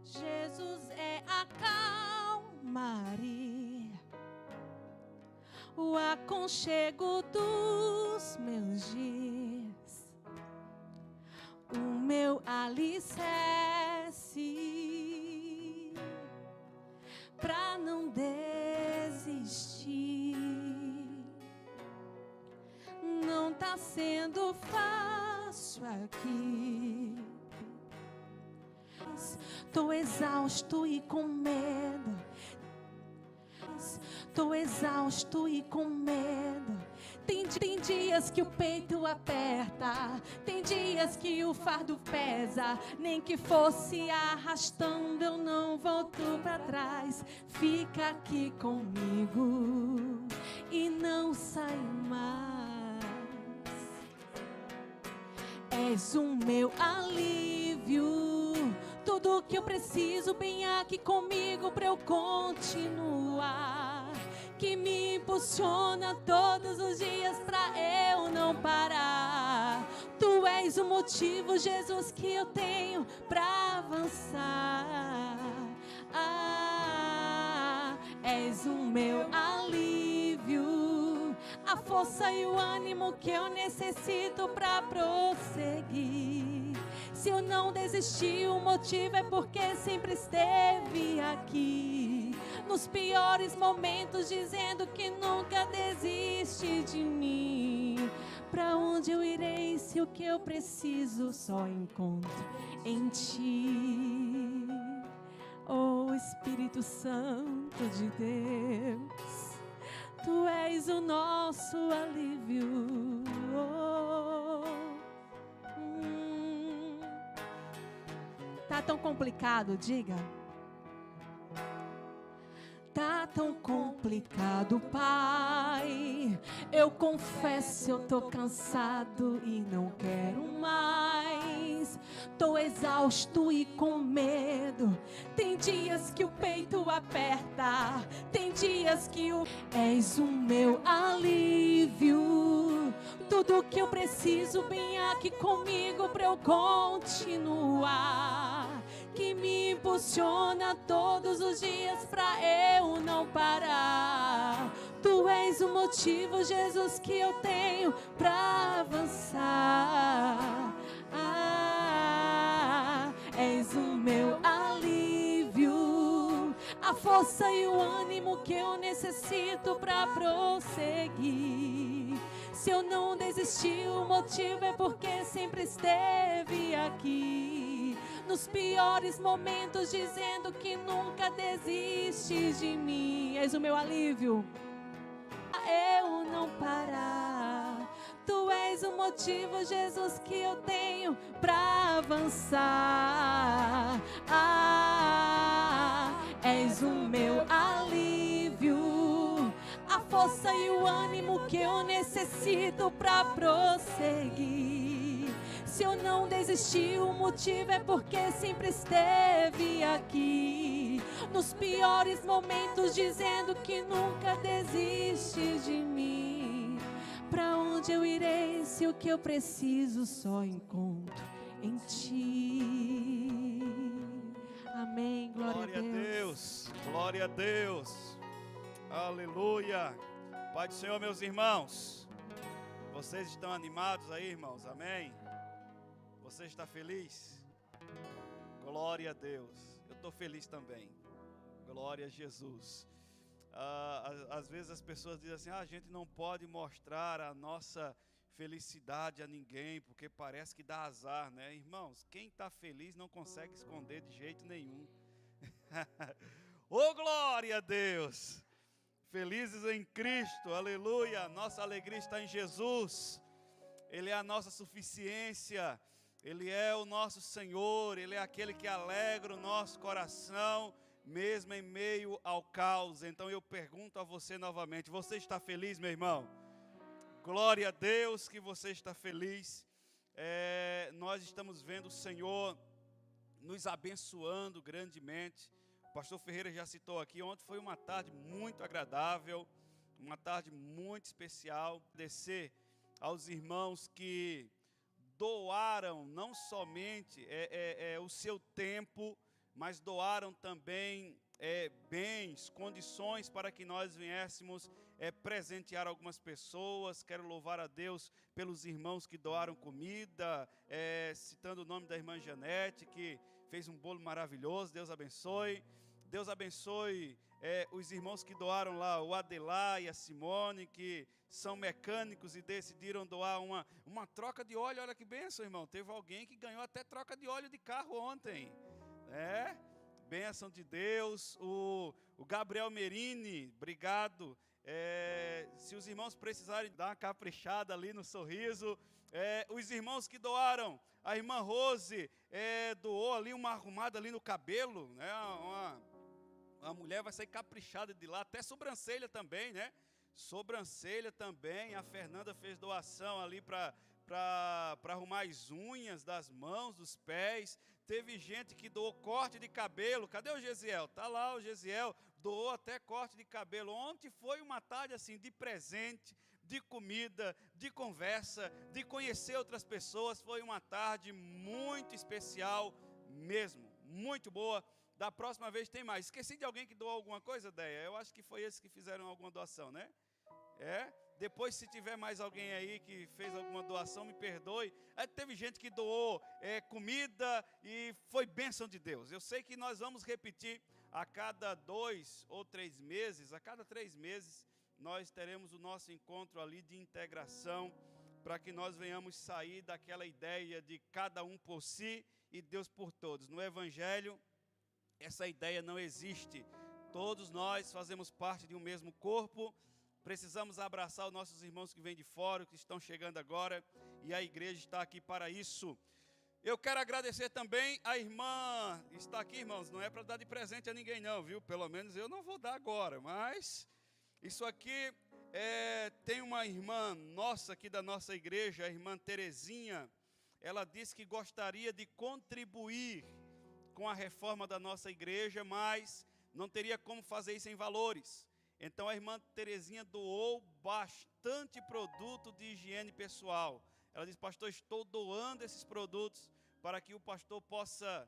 Jesus é a calmaria, o aconchego dos meus dias, o meu alicerce pra não desistir. Não tá sendo fácil aqui. Tô exausto e com medo. Tô exausto e com medo. Tem dias que o peito aperta, tem dias que o fardo pesa. Nem que fosse arrastando, eu não volto pra trás. Fica aqui comigo e não sai mais. És o meu alívio, tudo que eu preciso bem aqui comigo pra eu continuar, que me impulsiona todos os dias pra eu não parar. Tu és o motivo, Jesus, que eu tenho pra avançar. És o meu alívio, a força e o ânimo que eu necessito pra prosseguir. Se eu não desisti, o motivo é porque sempre esteve aqui, nos piores momentos, dizendo que nunca desiste de mim. Pra onde eu irei se o que eu preciso só encontro em Ti? Oh Espírito Santo de Deus, Tu és o nosso alívio. Tá tão complicado, diga. Tá tão complicado, Pai. Eu confesso, eu tô cansado e não quero mais. Tô exausto e com medo. Tem dias que o peito aperta, tem dias que és o meu alívio, tudo que eu preciso bem aqui comigo pra eu continuar, que me impulsiona todos os dias pra eu não parar. Tu és o motivo, Jesus, que eu tenho pra avançar. És o meu alívio, a força e o ânimo que eu necessito pra prosseguir. Se eu não desisti, o motivo é porque sempre esteve aqui, nos piores momentos, dizendo que nunca desiste de mim. És o meu alívio, eu não parar. Tu és o motivo, Jesus, que eu tenho pra avançar. És o meu alívio, a força e o ânimo que eu necessito pra prosseguir. Se eu não desisti, o motivo é porque sempre esteve aqui, nos piores momentos, dizendo que nunca desiste de mim. Pra onde eu irei se o que eu preciso só encontro em Ti? Amém. Glória a Deus. Glória a Deus. Aleluia. Pai do Senhor, meus irmãos, vocês estão animados aí, irmãos? Amém? Você está feliz? Glória a Deus. Eu estou feliz também. Glória a Jesus. Às vezes as pessoas dizem assim: a gente não pode mostrar a nossa felicidade a ninguém, porque parece que dá azar, né? Irmãos, quem está feliz não consegue esconder de jeito nenhum. Oh, glória a Deus! Felizes em Cristo, aleluia! Nossa alegria está em Jesus. Ele é a nossa suficiência, Ele é o nosso Senhor, Ele é aquele que alegra o nosso coração, mesmo em meio ao caos. Então eu pergunto a você novamente: você está feliz, meu irmão? Glória a Deus que você está feliz. Nós estamos vendo o Senhor nos abençoando grandemente. O pastor Ferreira já citou aqui, ontem foi uma tarde muito agradável, uma tarde muito especial. Agradecer aos irmãos que doaram não somente o seu tempo, mas doaram também bens, condições para que nós viéssemos presentear algumas pessoas. Quero louvar a Deus pelos irmãos que doaram comida, citando o nome da irmã Janete, que fez um bolo maravilhoso. Deus abençoe. Deus abençoe os irmãos que doaram lá, o Adelar e a Simone, que são mecânicos e decidiram doar uma troca de óleo. Olha que bênção, irmão. Teve alguém que ganhou até troca de óleo de carro ontem. Bênção de Deus. O Gabriel Merini, obrigado. Se os irmãos precisarem dar uma caprichada ali no sorriso. Os irmãos que doaram, a irmã Rose doou ali uma arrumada ali no cabelo, né? A mulher vai sair caprichada de lá, até sobrancelha também, né? Sobrancelha também. A Fernanda fez doação ali para arrumar as unhas das mãos, dos pés. Teve gente que doou corte de cabelo. Cadê o Gesiel? Está lá o Gesiel, doou até corte de cabelo. Ontem foi uma tarde assim de presente, de comida, de conversa, de conhecer outras pessoas. Foi uma tarde muito especial mesmo, muito boa. Da próxima vez tem mais. Esqueci de alguém que doou alguma coisa, Deia? Eu acho que foi esses que fizeram alguma doação, né? Depois, se tiver mais alguém aí que fez alguma doação, me perdoe. Teve gente que doou comida e foi bênção de Deus. Eu sei que nós vamos repetir a cada 2 ou 3 meses, a cada 3 meses, nós teremos o nosso encontro ali de integração, para que nós venhamos sair daquela ideia de cada um por si e Deus por todos. No Evangelho, essa ideia não existe. Todos nós fazemos parte de um mesmo corpo. Precisamos abraçar os nossos irmãos que vêm de fora, que estão chegando agora, e a igreja está aqui para isso. Eu quero agradecer também a irmã, está aqui, irmãos, não é para dar de presente a ninguém não, viu? Pelo menos eu não vou dar agora, mas isso aqui tem uma irmã nossa aqui da nossa igreja, a irmã Terezinha. Ela disse que gostaria de contribuir com a reforma da nossa igreja, mas não teria como fazer isso em valores. Então a irmã Terezinha doou bastante produto de higiene pessoal. Ela disse: pastor, estou doando esses produtos para que o pastor possa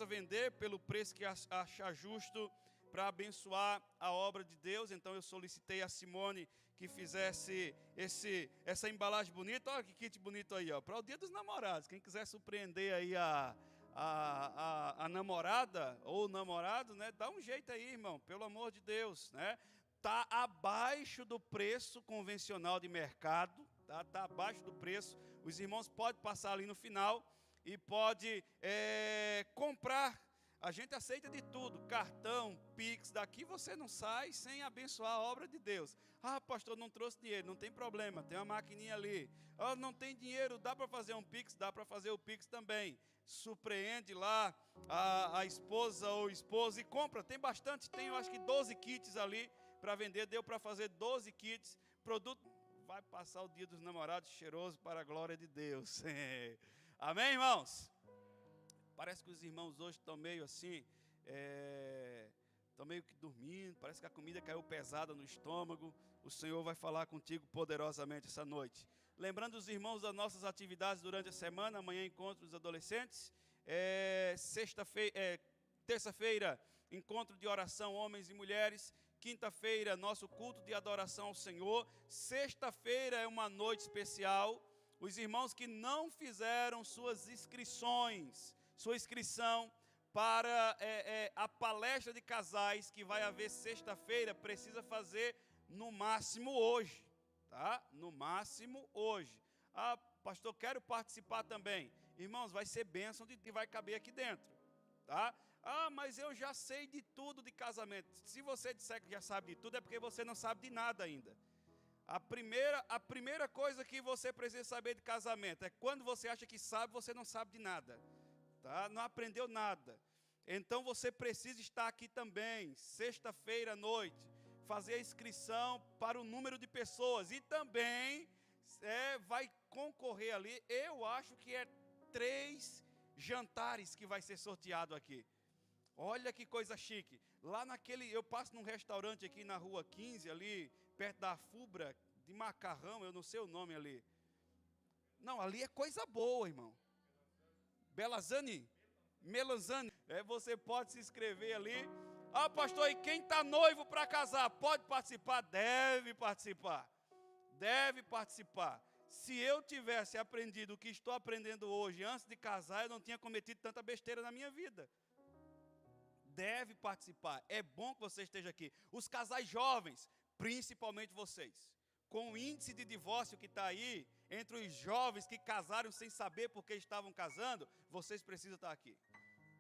vender pelo preço que achar justo, para abençoar a obra de Deus. Então eu solicitei a Simone que fizesse essa embalagem bonita. Olha que kit bonito aí, para o Dia dos Namorados. Quem quiser surpreender aí a namorada ou o namorado, né? Dá um jeito aí, irmão, pelo amor de Deus, né? Tá abaixo do preço convencional de mercado, tá abaixo do preço. Os irmãos podem passar ali no final e pode comprar. A gente aceita de tudo, cartão, Pix. Daqui você não sai sem abençoar a obra de Deus. Pastor, não trouxe dinheiro, não tem problema, tem uma maquininha ali. Não tem dinheiro, dá para fazer um Pix? Dá para fazer o Pix também. Surpreende lá a esposa ou esposo e compra. Tem bastante, tem eu acho que 12 kits ali para vender. Deu para fazer 12 kits. Produto vai passar o Dia dos Namorados cheiroso para a glória de Deus. Amém, irmãos? Parece que os irmãos hoje estão meio assim, estão meio que dormindo. Parece que a comida caiu pesada no estômago. O Senhor vai falar contigo poderosamente essa noite. Lembrando os irmãos das nossas atividades durante a semana. Amanhã, encontro dos adolescentes. Terça-feira, encontro de oração, homens e mulheres. Quinta-feira, nosso culto de adoração ao Senhor. Sexta-feira é uma noite especial. Os irmãos que não fizeram sua inscrição para a palestra de casais que vai haver sexta-feira, precisa fazer no máximo hoje, tá? No máximo hoje. Pastor, quero participar também. Irmãos, vai ser bênção e vai caber aqui dentro, tá? Mas eu já sei de tudo de casamento. Se você disser que já sabe de tudo, é porque você não sabe de nada ainda. A primeira coisa que você precisa saber de casamento é quando você acha que sabe, você não sabe de nada. Tá? Não aprendeu nada. Então você precisa estar aqui também, sexta-feira à noite, fazer a inscrição para o número de pessoas. E também vai concorrer ali, eu acho que 3 jantares que vai ser sorteado aqui. Olha que coisa chique. Lá eu passo num restaurante aqui na rua 15, ali perto da Fubra, de macarrão, eu não sei o nome ali. Não, ali é coisa boa, irmão. Belazani? Melanzani. Você pode se inscrever ali. Ah, pastor, e quem está noivo para casar? Pode participar? Deve participar. Deve participar. Se eu tivesse aprendido o que estou aprendendo hoje antes de casar, eu não tinha cometido tanta besteira na minha vida. Deve participar. É bom que você esteja aqui. Os casais jovens, principalmente vocês, com o índice de divórcio que está aí, entre os jovens que casaram sem saber por que estavam casando, vocês precisam estar aqui.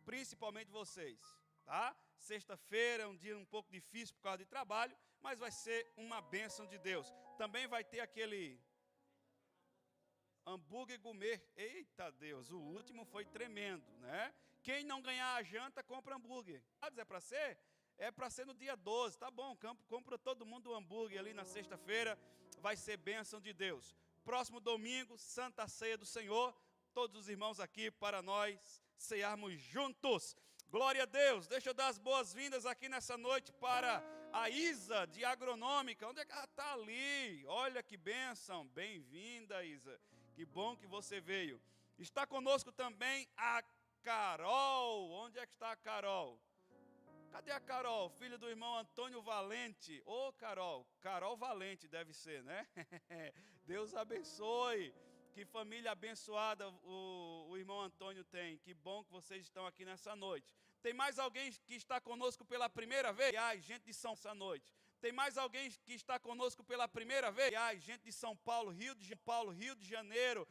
Principalmente vocês, tá? Sexta-feira é um dia um pouco difícil por causa de trabalho, mas vai ser uma bênção de Deus. Também vai ter aquele hambúrguer gourmet. Eita Deus, o último foi tremendo, né? Quem não ganhar a janta, compra hambúrguer. É para ser? É para ser no dia 12, tá bom, compra todo mundo o hambúrguer ali na sexta-feira, vai ser bênção de Deus. Próximo domingo, Santa Ceia do Senhor, todos os irmãos aqui para nós cearmos juntos. Glória a Deus. Deixa eu dar as boas-vindas aqui nessa noite para a Isa, de Agronômica. Onde é que ela está ali? Olha que bênção. Bem-vinda, Isa. Que bom que você veio. Está conosco também a Carol. Onde é que está a Carol? Cadê a Carol? Filho do irmão Antônio Valente. Ô, Carol. Carol Valente deve ser, né? Deus abençoe. Que família abençoada o irmão Antônio tem. Que bom que vocês estão aqui nessa noite. Tem mais alguém que está conosco pela primeira vez? Ai, gente de São Paulo, essa noite. Tem mais alguém que está conosco pela primeira vez? Ai, gente de São Paulo, Rio de Janeiro,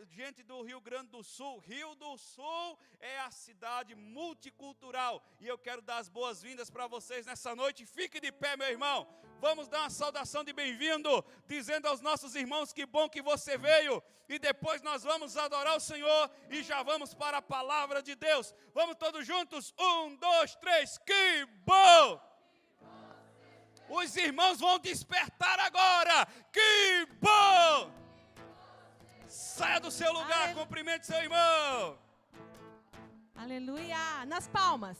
gente do Rio Grande do Sul. Rio do Sul é a cidade multicultural. E eu quero dar as boas-vindas para vocês nessa noite. Fique de pé, meu irmão. Vamos dar uma saudação de bem-vindo, dizendo aos nossos irmãos que bom que você veio. E depois nós vamos adorar o Senhor e já vamos para a palavra de Deus. Vamos todos juntos? 1, 2, 3, que bom! Os irmãos vão despertar agora. Que bom! Saia do seu lugar, cumprimente seu irmão. Aleluia! Nas palmas.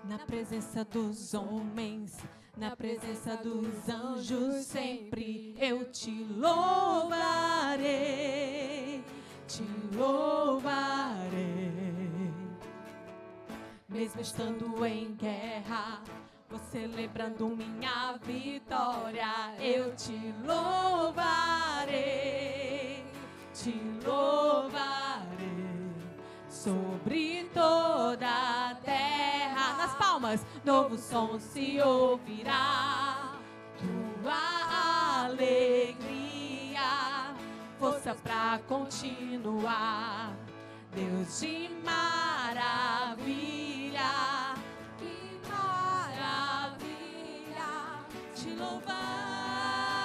Na presença dos homens, na presença dos anjos, sempre eu te louvarei, te louvarei. Mesmo estando em guerra, você lembrando minha vitória, eu te louvarei, te louvarei sobre toda a terra. Nas palmas, novo som se ouvirá, tua alegria, força pra continuar. Deus de maravilha, que maravilha, te louvar,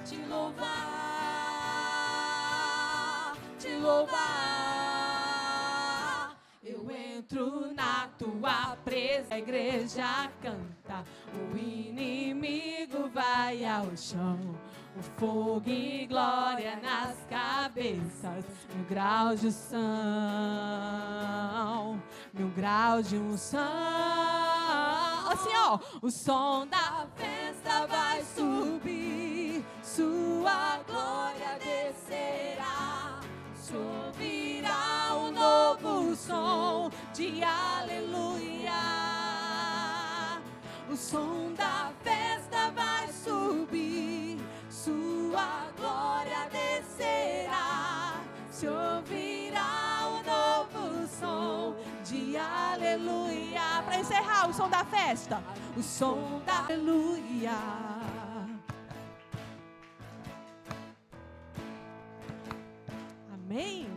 te louvar, te louvar. Eu entro na tua presença, a igreja canta, o inimigo vai ao chão. O fogo e glória nas cabeças, 1000 graus de unção, 1000 graus de unção. Assim, ó, o som da festa vai subir, sua glória descerá, se ouvirá um novo som de aleluia. O som da festa vai subir, sua glória descerá, se ouvirá um novo som de aleluia. Para encerrar, o som da festa, o som da aleluia. Amém?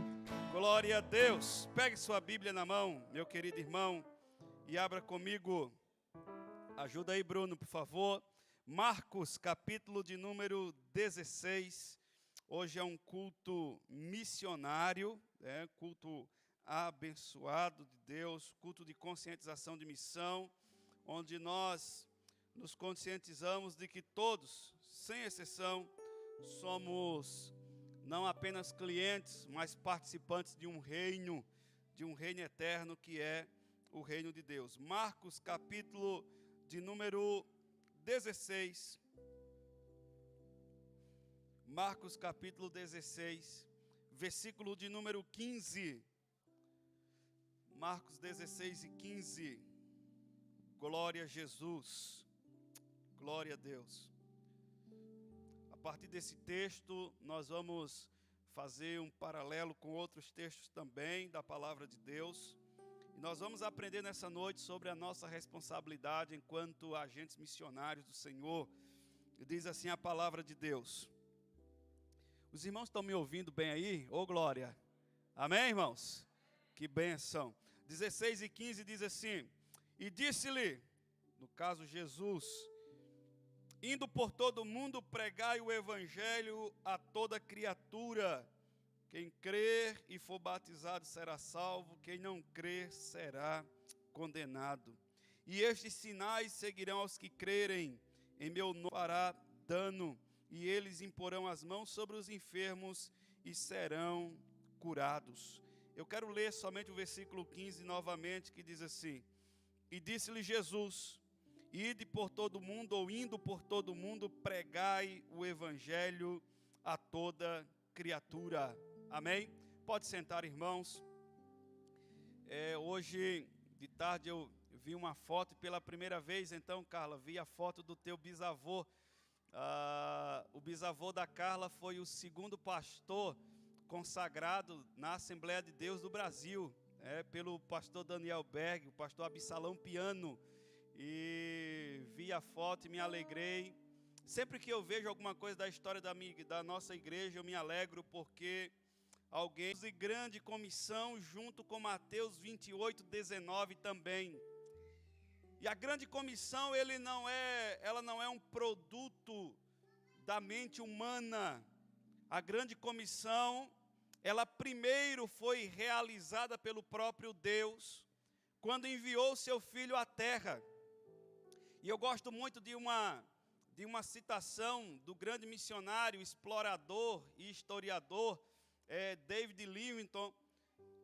Glória a Deus. Pegue sua Bíblia na mão, meu querido irmão, e abra comigo. Ajuda aí, Bruno, por favor. Marcos, capítulo de número 16. Hoje é um culto missionário, culto abençoado de Deus, culto de conscientização de missão, onde nós nos conscientizamos de que todos, sem exceção, somos não apenas clientes, mas participantes de um reino eterno que é o reino de Deus. Marcos, capítulo de número 16. Marcos capítulo 16, versículo de número 15. Marcos 16 e 15. Glória a Jesus. Glória a Deus. A partir desse texto, nós vamos fazer um paralelo com outros textos também da palavra de Deus. E nós vamos aprender nessa noite sobre a nossa responsabilidade enquanto agentes missionários do Senhor. E diz assim a palavra de Deus. Os irmãos estão me ouvindo bem aí? Ô glória! Amém, irmãos? Que bênção! 16 e 15 diz assim: E disse-lhe, no caso Jesus, indo por todo o mundo, pregai o evangelho a toda criatura. Quem crer e for batizado será salvo, quem não crer será condenado. E estes sinais seguirão aos que crerem, em meu nome fará dano, e eles imporão as mãos sobre os enfermos e serão curados. Eu quero ler somente o versículo 15 novamente, que diz assim: E disse-lhe Jesus, ide por todo o mundo, ou indo por todo o mundo, pregai o evangelho a toda criatura. Amém? Pode sentar, irmãos. Hoje de tarde eu vi uma foto, e pela primeira vez, então, Carla, vi a foto do teu bisavô. O bisavô da Carla foi o segundo pastor consagrado na Assembleia de Deus do Brasil, pelo pastor Daniel Berg, o pastor Absalão Piano. E vi a foto e me alegrei. Sempre que eu vejo alguma coisa da história da nossa igreja, eu me alegro, porque alguém de grande comissão, junto com Mateus 28, 19 também. E a grande comissão, ela não é um produto da mente humana. A grande comissão, ela primeiro foi realizada pelo próprio Deus, quando enviou seu Filho à terra. E eu gosto muito de uma citação do grande missionário, explorador e historiador, David Livingstone,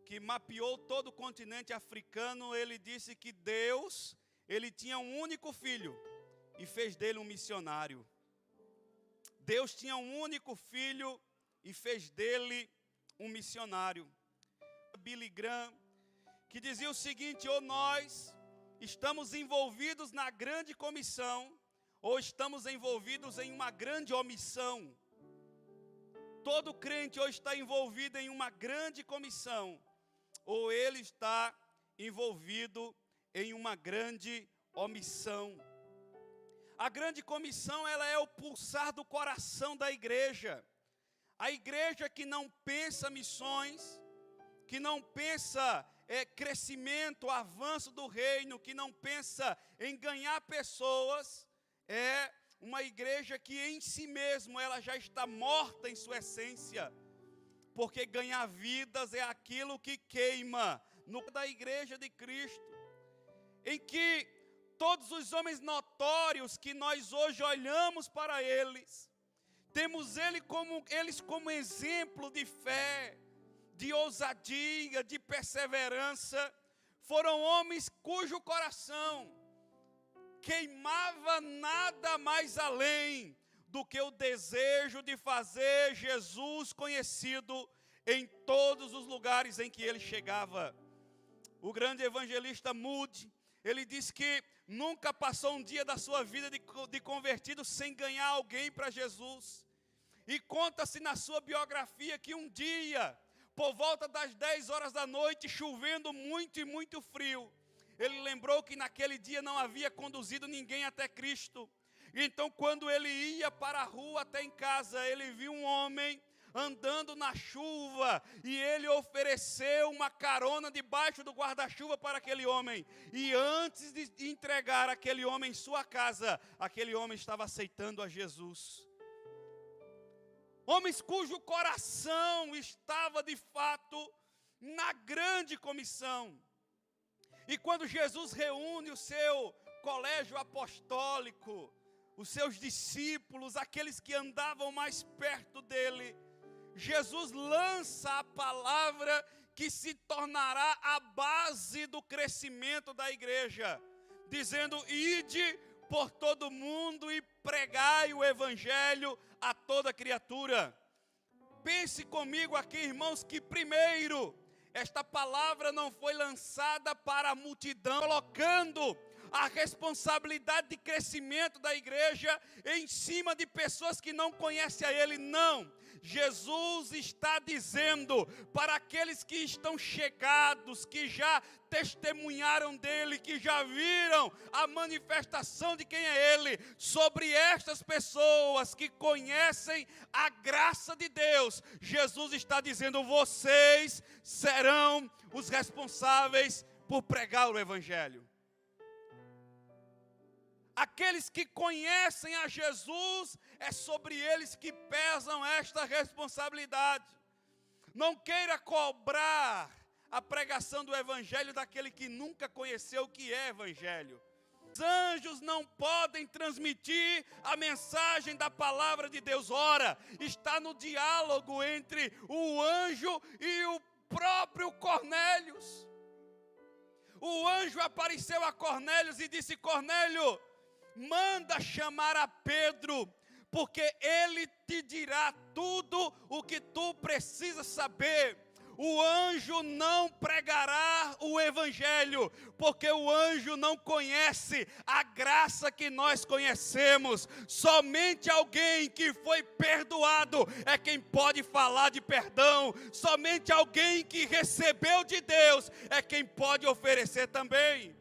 que mapeou todo o continente africano. Ele disse que Deus, ele tinha um único filho e fez dele um missionário. Deus tinha um único filho e fez dele um missionário. Billy Graham, que dizia o seguinte: ou nós estamos envolvidos na grande comissão, ou estamos envolvidos em uma grande omissão. Todo crente ou está envolvido em uma grande comissão, ou ele está envolvido em uma grande omissão. A grande comissão, ela é o pulsar do coração da igreja. A igreja que não pensa missões, que não pensa crescimento, avanço do reino, que não pensa em ganhar pessoas, é uma igreja que em si mesmo ela já está morta em sua essência, porque ganhar vidas é aquilo que queima no da igreja de Cristo, em que todos os homens notórios que nós hoje olhamos para eles, temos eles como exemplo de fé, de ousadia, de perseverança. Foram homens cujo coração queimava nada mais além do que o desejo de fazer Jesus conhecido em todos os lugares em que ele chegava. O grande evangelista Moody, ele diz que nunca passou um dia da sua vida de convertido sem ganhar alguém para Jesus. E conta-se na sua biografia que um dia, por volta das 10 horas da noite, chovendo muito e muito frio, ele lembrou que naquele dia não havia conduzido ninguém até Cristo. Então, quando ele ia para a rua até em casa, ele viu um homem andando na chuva, e ele ofereceu uma carona debaixo do guarda-chuva para aquele homem. E antes de entregar aquele homem em sua casa, aquele homem estava aceitando a Jesus. Homens cujo coração estava de fato na grande comissão. E quando Jesus reúne o seu colégio apostólico, os seus discípulos, aqueles que andavam mais perto dele, Jesus lança a palavra que se tornará a base do crescimento da igreja, dizendo: ide por todo mundo e pregai o evangelho a toda criatura. Pense comigo aqui, irmãos, que primeiro, esta palavra não foi lançada para a multidão, colocando a responsabilidade de crescimento da igreja em cima de pessoas que não conhecem a Ele, não. Jesus está dizendo para aqueles que estão chegados, que já testemunharam dele, que já viram a manifestação de quem é Ele, sobre estas pessoas que conhecem a graça de Deus, Jesus está dizendo: vocês serão os responsáveis por pregar o Evangelho. Aqueles que conhecem a Jesus, é sobre eles que pesam esta responsabilidade. Não queira cobrar a pregação do Evangelho daquele que nunca conheceu o que é Evangelho. Os anjos não podem transmitir a mensagem da palavra de Deus. Ora, está no diálogo entre o anjo e o próprio Cornélios. O anjo apareceu a Cornélios e disse: Cornélio, manda chamar a Pedro, porque ele te dirá tudo o que tu precisas saber. O anjo não pregará o Evangelho, porque o anjo não conhece a graça que nós conhecemos. Somente alguém que foi perdoado é quem pode falar de perdão. Somente alguém que recebeu de Deus é quem pode oferecer também.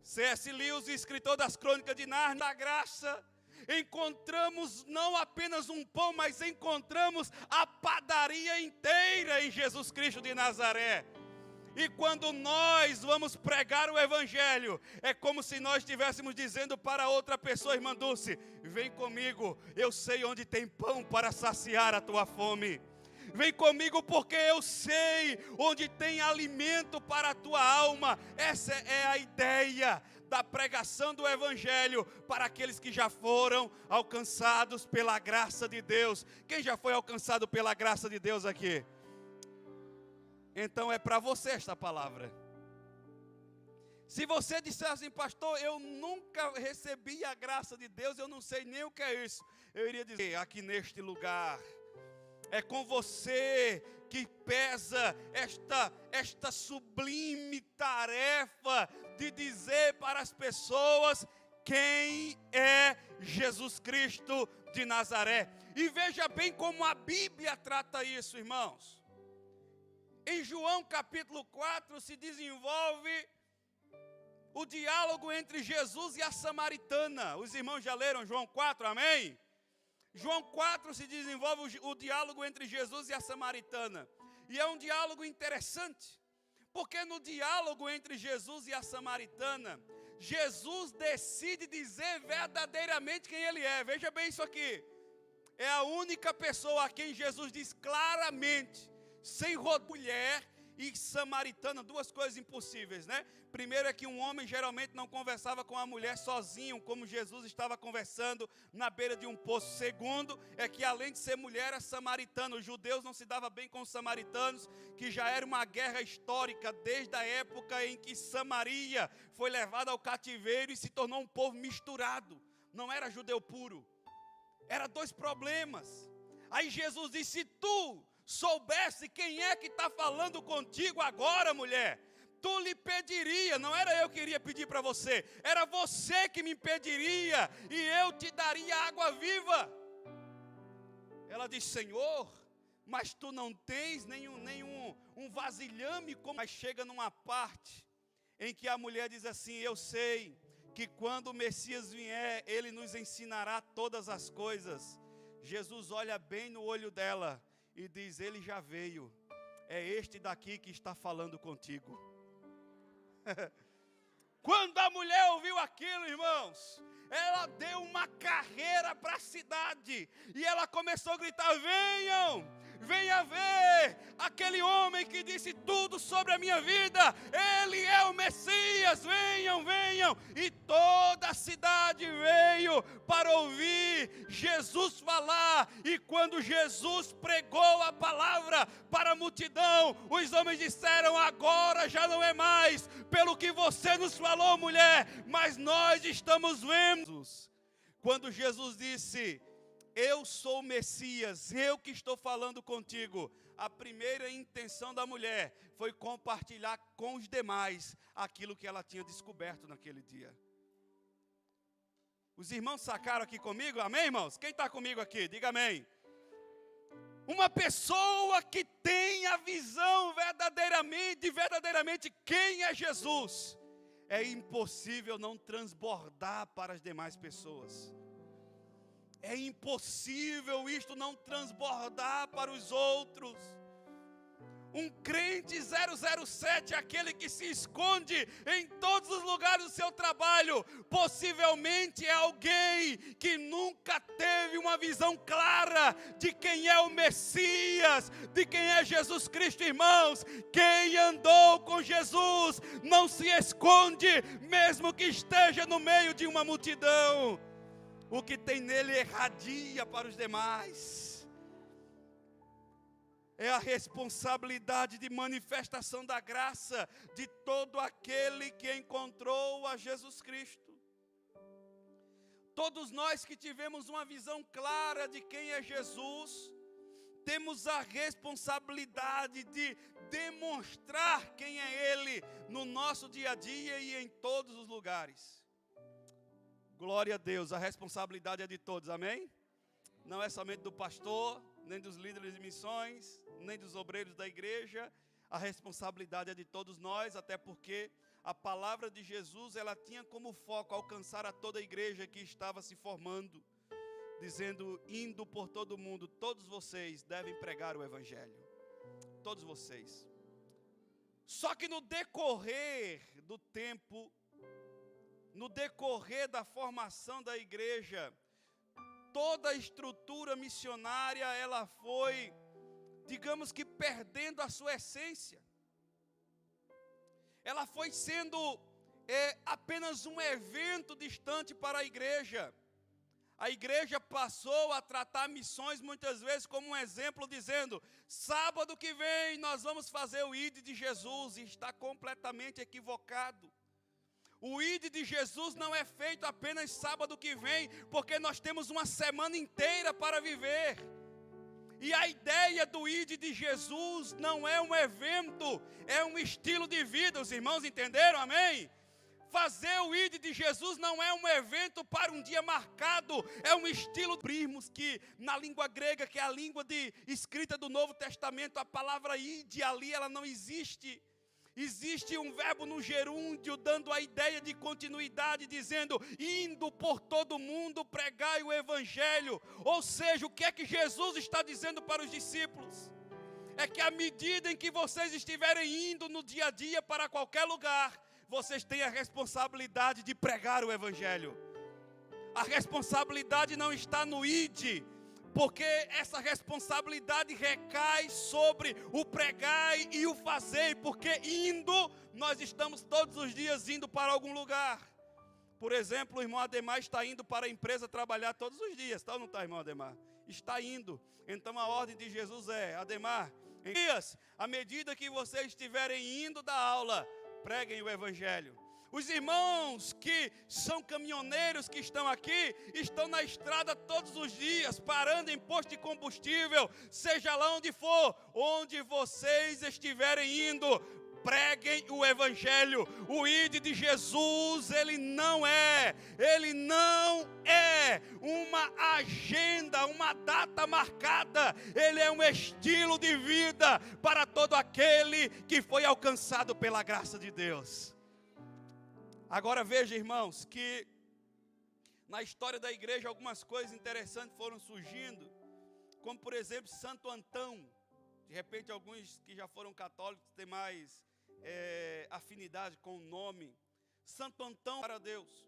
C.S. Lewis, escritor das Crônicas de Nárnia, da graça, encontramos não apenas um pão, mas encontramos a padaria inteira em Jesus Cristo de Nazaré. E quando nós vamos pregar o Evangelho, é como se nós estivéssemos dizendo para outra pessoa: irmã Dulce, vem comigo, eu sei onde tem pão para saciar a tua fome. Vem comigo porque eu sei onde tem alimento para a tua alma. Essa é a ideia da pregação do Evangelho para aqueles que já foram alcançados pela graça de Deus. Quem já foi alcançado pela graça de Deus aqui? Então é para você esta palavra. Se você disser assim: pastor, eu nunca recebi a graça de Deus, eu não sei nem o que é isso, eu iria dizer: aqui neste lugar, é com você que pesa esta sublime tarefa de dizer para as pessoas quem é Jesus Cristo de Nazaré. E veja bem como a Bíblia trata isso, irmãos. Em João capítulo 4 se desenvolve o diálogo entre Jesus e a samaritana. Os irmãos já leram João 4, amém? João 4 se desenvolve o diálogo entre Jesus e a samaritana. E é um diálogo interessante, porque no diálogo entre Jesus e a samaritana, Jesus decide dizer verdadeiramente quem Ele é. Veja bem isso aqui. É a única pessoa a quem Jesus diz claramente, sem mulher e samaritana, duas coisas impossíveis, né? Primeiro é que um homem geralmente não conversava com a mulher sozinho, como Jesus estava conversando na beira de um poço. Segundo é que além de ser mulher, era samaritana. Os judeus não se davam bem com os samaritanos, que já era uma guerra histórica desde a época em que Samaria foi levada ao cativeiro e se tornou um povo misturado. Não era judeu puro. Era dois problemas. Aí Jesus disse: se tu soubesse quem é que está falando contigo agora, mulher, tu lhe pediria. Não era eu que iria pedir para você, era você que me pediria, e eu te daria água viva. Ela disse: Senhor, mas tu não tens nenhum vasilhame. Mas chega numa parte em que a mulher diz assim: eu sei que quando o Messias vier, ele nos ensinará todas as coisas. Jesus olha bem no olho dela e diz: ele já veio, é este daqui que está falando contigo. Quando a mulher ouviu aquilo, irmãos, ela deu uma carreira para a cidade, e ela começou a gritar: venham, venha ver aquele homem que disse tudo sobre a minha vida, ele é o Messias, venham, venham. E toda a cidade veio para ouvir Jesus falar. E quando Jesus pregou a palavra para a multidão, os homens disseram: agora já não é mais pelo que você nos falou, mulher, mas nós estamos vendo. Quando Jesus disse: eu sou o Messias, eu que estou falando contigo. A primeira intenção da mulher foi compartilhar com os demais aquilo que ela tinha descoberto naquele dia. Os irmãos sacaram aqui comigo? Amém, irmãos? Quem está comigo aqui? Diga amém. Uma pessoa que tem a visão verdadeiramente quem é Jesus, é impossível não transbordar para as demais pessoas. É impossível isto não transbordar para os outros. Um crente 007 é aquele que se esconde em todos os lugares do seu trabalho. Possivelmente é alguém que nunca teve uma visão clara de quem é o Messias, de quem é Jesus Cristo, irmãos. Quem andou com Jesus não se esconde, mesmo que esteja no meio de uma multidão. O que tem nele irradia para os demais. É a responsabilidade de manifestação da graça de todo aquele que encontrou a Jesus Cristo. Todos nós que tivemos uma visão clara de quem é Jesus, temos a responsabilidade de demonstrar quem é Ele no nosso dia a dia e em todos os lugares. Glória a Deus, a responsabilidade é de todos, amém? Não é somente do pastor, nem dos líderes de missões, nem dos obreiros da igreja. A responsabilidade é de todos nós, até porque a palavra de Jesus, ela tinha como foco alcançar a toda a igreja que estava se formando, dizendo, indo por todo mundo, todos vocês devem pregar o evangelho. Todos vocês. Só que no decorrer do tempo, no decorrer da formação da igreja, toda a estrutura missionária, ela foi, digamos que, perdendo a sua essência. Ela foi sendo apenas um evento distante para a igreja. A igreja passou a tratar missões muitas vezes como um exemplo, dizendo, sábado que vem nós vamos fazer o ID de Jesus, e está completamente equivocado. O ID de Jesus não é feito apenas sábado que vem, porque nós temos uma semana inteira para viver. E a ideia do ID de Jesus não é um evento, é um estilo de vida. Os irmãos entenderam? Amém? Fazer o ID de Jesus não é um evento para um dia marcado, é um estilo. Primos que na língua grega, que é a língua escrita do Novo Testamento, a palavra ID ali, ela não existe. Existe um verbo no gerúndio dando a ideia de continuidade, dizendo, indo por todo mundo pregai o evangelho. Ou seja, o que é que Jesus está dizendo para os discípulos? É que à medida em que vocês estiverem indo no dia a dia para qualquer lugar, vocês têm a responsabilidade de pregar o evangelho. A responsabilidade não está no ide, porque essa responsabilidade recai sobre o pregar e o fazer, porque indo, nós estamos todos os dias indo para algum lugar. Por exemplo, o irmão Ademar está indo para a empresa trabalhar todos os dias, tá ou não está, irmão Ademar? Está indo. Então a ordem de Jesus é, Ademar, em dias, à medida que vocês estiverem indo da aula, preguem o evangelho. Os irmãos que são caminhoneiros que estão aqui, estão na estrada todos os dias, parando em posto de combustível, seja lá onde for, onde vocês estiverem indo, preguem o evangelho. O ID de Jesus, ele não é uma agenda, uma data marcada, ele é um estilo de vida para todo aquele que foi alcançado pela graça de Deus. Agora veja, irmãos, que na história da igreja algumas coisas interessantes foram surgindo, como por exemplo Santo Antão. De repente alguns que já foram católicos têm mais afinidade com o nome. Santo Antão para Deus.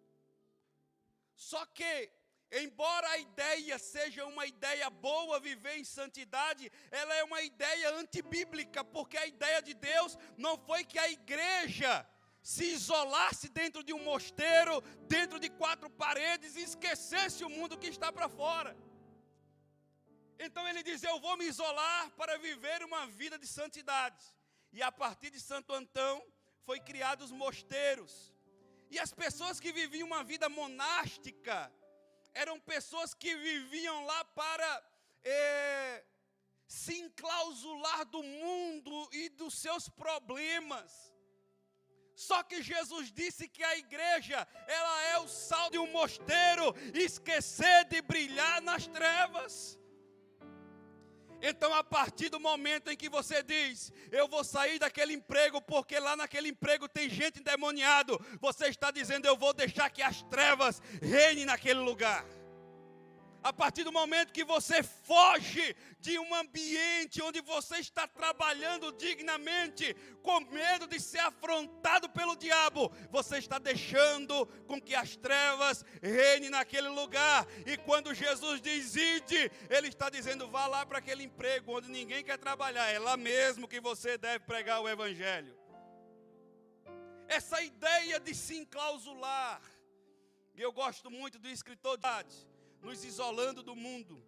Só que, embora a ideia seja uma ideia boa, viver em santidade, ela é uma ideia antibíblica, porque a ideia de Deus não foi que a igreja se isolasse dentro de um mosteiro, dentro de 4 paredes, e esquecesse o mundo que está para fora. Então ele diz, eu vou me isolar para viver uma vida de santidade. E a partir de Santo Antão, foi criados os mosteiros. E as pessoas que viviam uma vida monástica, eram pessoas que viviam lá para se enclausular do mundo e dos seus problemas. Só que Jesus disse que a igreja, ela é o sal de um mosteiro, esquecer de brilhar nas trevas. Então, a partir do momento em que você diz, eu vou sair daquele emprego, porque lá naquele emprego tem gente endemoniada, você está dizendo, eu vou deixar que as trevas reinem naquele lugar. A partir do momento que você foge de um ambiente onde você está trabalhando dignamente, com medo de ser afrontado pelo diabo, você está deixando com que as trevas reinem naquele lugar. E quando Jesus diz ide, Ele está dizendo vá lá para aquele emprego onde ninguém quer trabalhar. É lá mesmo que você deve pregar o Evangelho. Essa ideia de se enclausular. E eu gosto muito do escritor de nos isolando do mundo.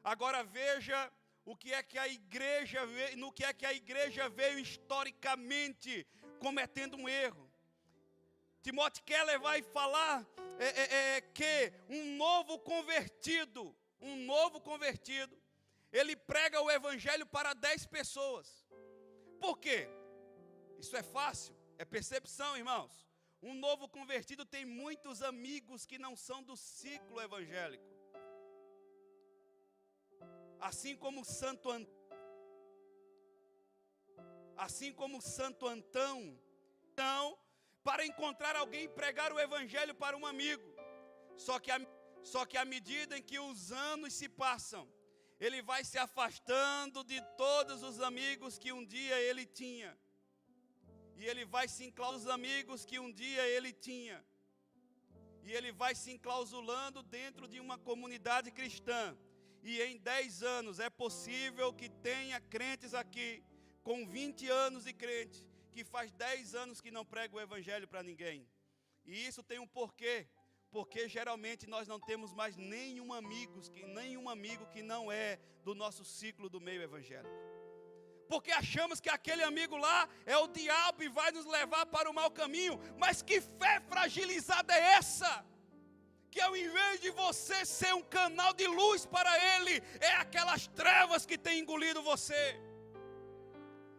Agora veja o que é que a igreja veio, no que é que a igreja veio historicamente cometendo um erro. Timothy Keller vai falar que um novo convertido, ele prega o evangelho para 10 pessoas. Por quê? Isso é fácil, é percepção, irmãos. Um novo convertido tem muitos amigos que não são do ciclo evangélico. Assim como Santo Antão, para encontrar alguém e pregar o evangelho para um amigo. Só que à medida em que os anos se passam, ele vai se afastando de todos os amigos que um dia ele tinha. E ele vai se enclausulando os amigos que um dia ele tinha. E ele vai se enclausulando dentro de uma comunidade cristã. E em 10 anos é possível que tenha crentes aqui, com 20 anos de crente, que faz 10 anos que não prega o evangelho para ninguém. E isso tem um porquê. Porque geralmente nós não temos mais nenhum amigo que não é do nosso ciclo do meio evangélico. Porque achamos que aquele amigo lá é o diabo e vai nos levar para o mau caminho. Mas que fé fragilizada é essa? Que ao invés de você ser um canal de luz para ele, é aquelas trevas que têm engolido você.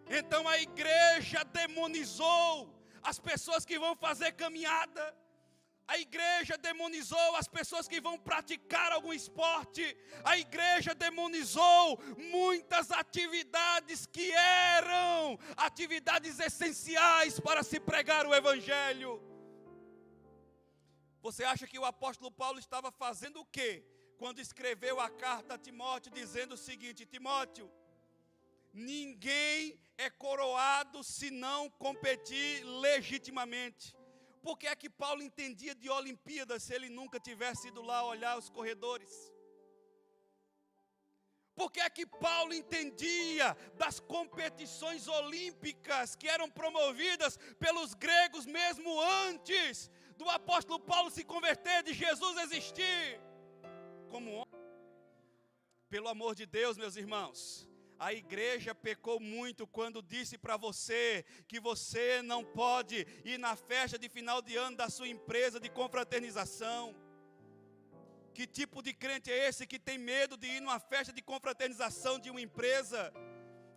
Então a igreja demonizou as pessoas que vão fazer caminhada. A igreja demonizou as pessoas que vão praticar algum esporte. A igreja demonizou muitas atividades que eram atividades essenciais para se pregar o evangelho. Você acha que o apóstolo Paulo estava fazendo o quê? Quando escreveu a carta a Timóteo dizendo o seguinte: Timóteo, ninguém é coroado se não competir legitimamente. Por que é que Paulo entendia de Olimpíadas se ele nunca tivesse ido lá olhar os corredores? Por que é que Paulo entendia das competições olímpicas que eram promovidas pelos gregos mesmo antes do apóstolo Paulo se converter, de Jesus existir como homem? Pelo amor de Deus, meus irmãos, a igreja pecou muito quando disse para você que você não pode ir na festa de final de ano da sua empresa de confraternização. Que tipo de crente é esse que tem medo de ir numa festa de confraternização de uma empresa?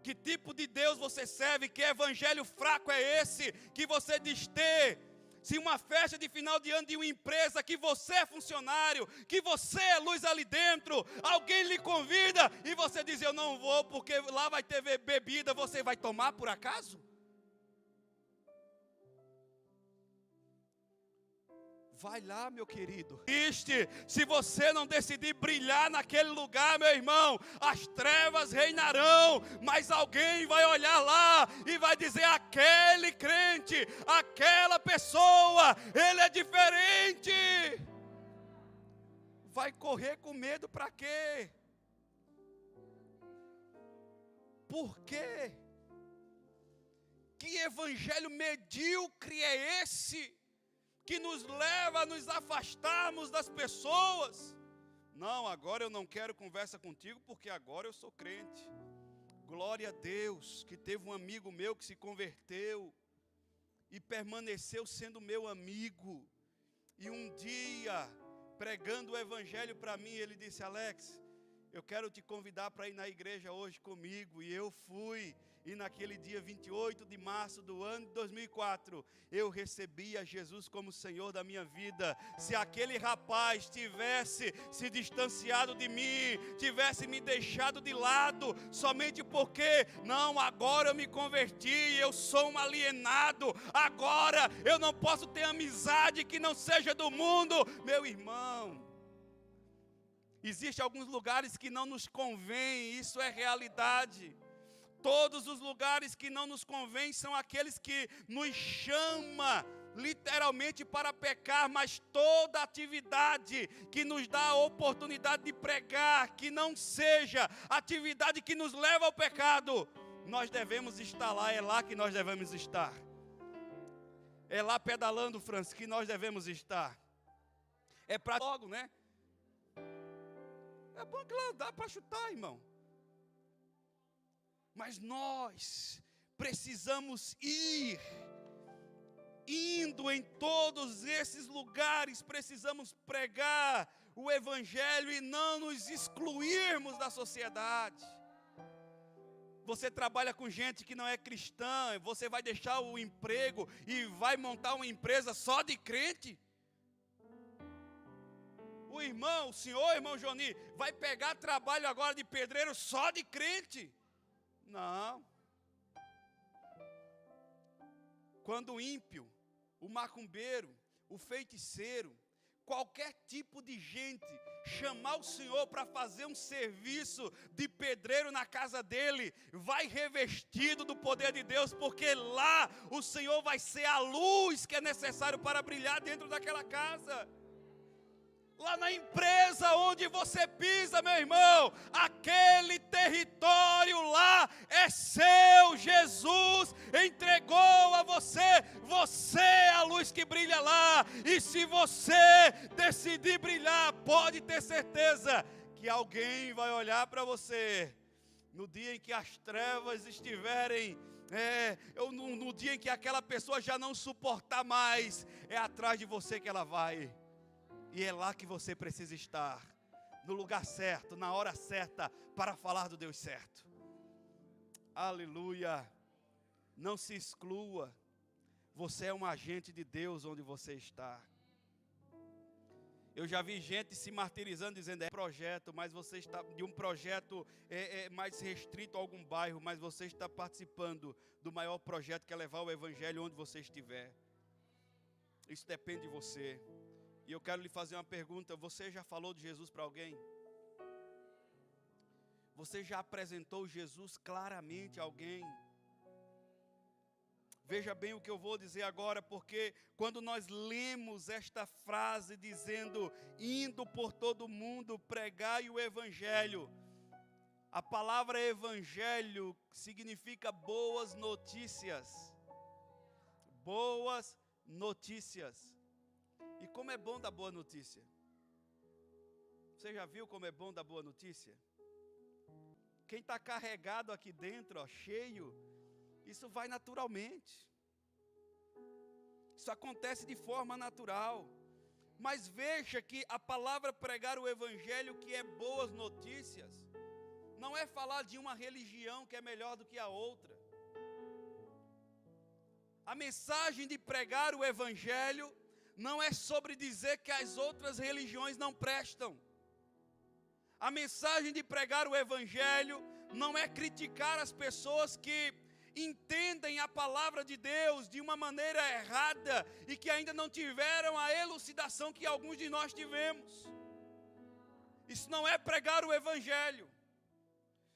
Que tipo de Deus você serve? Que evangelho fraco é esse que você diz ter? Se uma festa de final de ano de uma empresa, que você é funcionário, que você é luz ali dentro, alguém lhe convida e você diz, eu não vou porque lá vai ter bebida, você vai tomar por acaso? Vai lá, meu querido. Triste, se você não decidir brilhar naquele lugar, meu irmão, as trevas reinarão, mas alguém vai olhar lá e vai dizer, aquele crente, aquela pessoa, ele é diferente. Vai correr com medo para quê? Por quê? Que evangelho medíocre é esse? Que nos leva a nos afastarmos das pessoas. Não, agora eu não quero conversa contigo, porque agora eu sou crente. Glória a Deus, que teve um amigo meu que se converteu e permaneceu sendo meu amigo. E um dia pregando o evangelho para mim. Ele disse: Alex, eu quero te convidar para ir na igreja hoje comigo. E eu fui. E naquele dia 28 de março do ano de 2004, eu recebi a Jesus como Senhor da minha vida. Se aquele rapaz tivesse se distanciado de mim, tivesse me deixado de lado, somente porque, não, agora eu me converti, eu sou um alienado, agora eu não posso ter amizade que não seja do mundo. Meu irmão, existem alguns lugares que não nos convém, isso é realidade. Todos os lugares que não nos convêm são aqueles que nos chamam literalmente para pecar, mas toda atividade que nos dá a oportunidade de pregar, que não seja atividade que nos leva ao pecado, nós devemos estar lá, é lá que nós devemos estar. É lá pedalando, Francis, que nós devemos estar. É para logo, né? É bom que lá dá para chutar, irmão. Mas nós precisamos ir, indo em todos esses lugares, precisamos pregar o evangelho e não nos excluirmos da sociedade. Você trabalha com gente que não é cristã, você vai deixar o emprego e vai montar uma empresa só de crente? O senhor, irmão Joni, vai pegar trabalho agora de pedreiro só de crente? Não. Quando o ímpio, o macumbeiro, o feiticeiro, qualquer tipo de gente chamar o Senhor para fazer um serviço de pedreiro na casa dele, vai revestido do poder de Deus, porque lá o Senhor vai ser a luz que é necessário para brilhar dentro daquela casa. Lá na empresa onde você pisa, meu irmão, aquele território lá é seu. Jesus entregou a você, você é a luz que brilha lá. E se você decidir brilhar, pode ter certeza que alguém vai olhar para você no dia em que as trevas estiverem, no dia em que aquela pessoa já não suportar mais, é atrás de você que ela vai. E é lá que você precisa estar, no lugar certo, na hora certa, para falar do Deus certo. Aleluia. Não se exclua. Você é um agente de Deus onde você está. Eu já vi gente se martirizando, dizendo: é projeto, mas você está de um projeto mais restrito a algum bairro, mas você está participando do maior projeto que é levar o evangelho onde você estiver. Isso depende de você. E eu quero lhe fazer uma pergunta: você já falou de Jesus para alguém? Você já apresentou Jesus claramente a alguém? Veja bem o que eu vou dizer agora, porque quando nós lemos esta frase dizendo: indo por todo mundo, pregai o evangelho. A palavra evangelho significa boas notícias. Boas notícias. E como é bom dar boa notícia? Você já viu como é bom dar boa notícia? Quem está carregado aqui dentro, cheio, isso vai naturalmente. Isso acontece de forma natural. Mas veja que a palavra pregar o evangelho, que é boas notícias, não é falar de uma religião que é melhor do que a outra. A mensagem de pregar o evangelho não é sobre dizer que as outras religiões não prestam. A mensagem de pregar o evangelho não é criticar as pessoas que entendem a palavra de Deus de uma maneira errada e que ainda não tiveram a elucidação que alguns de nós tivemos. Isso não é pregar o evangelho.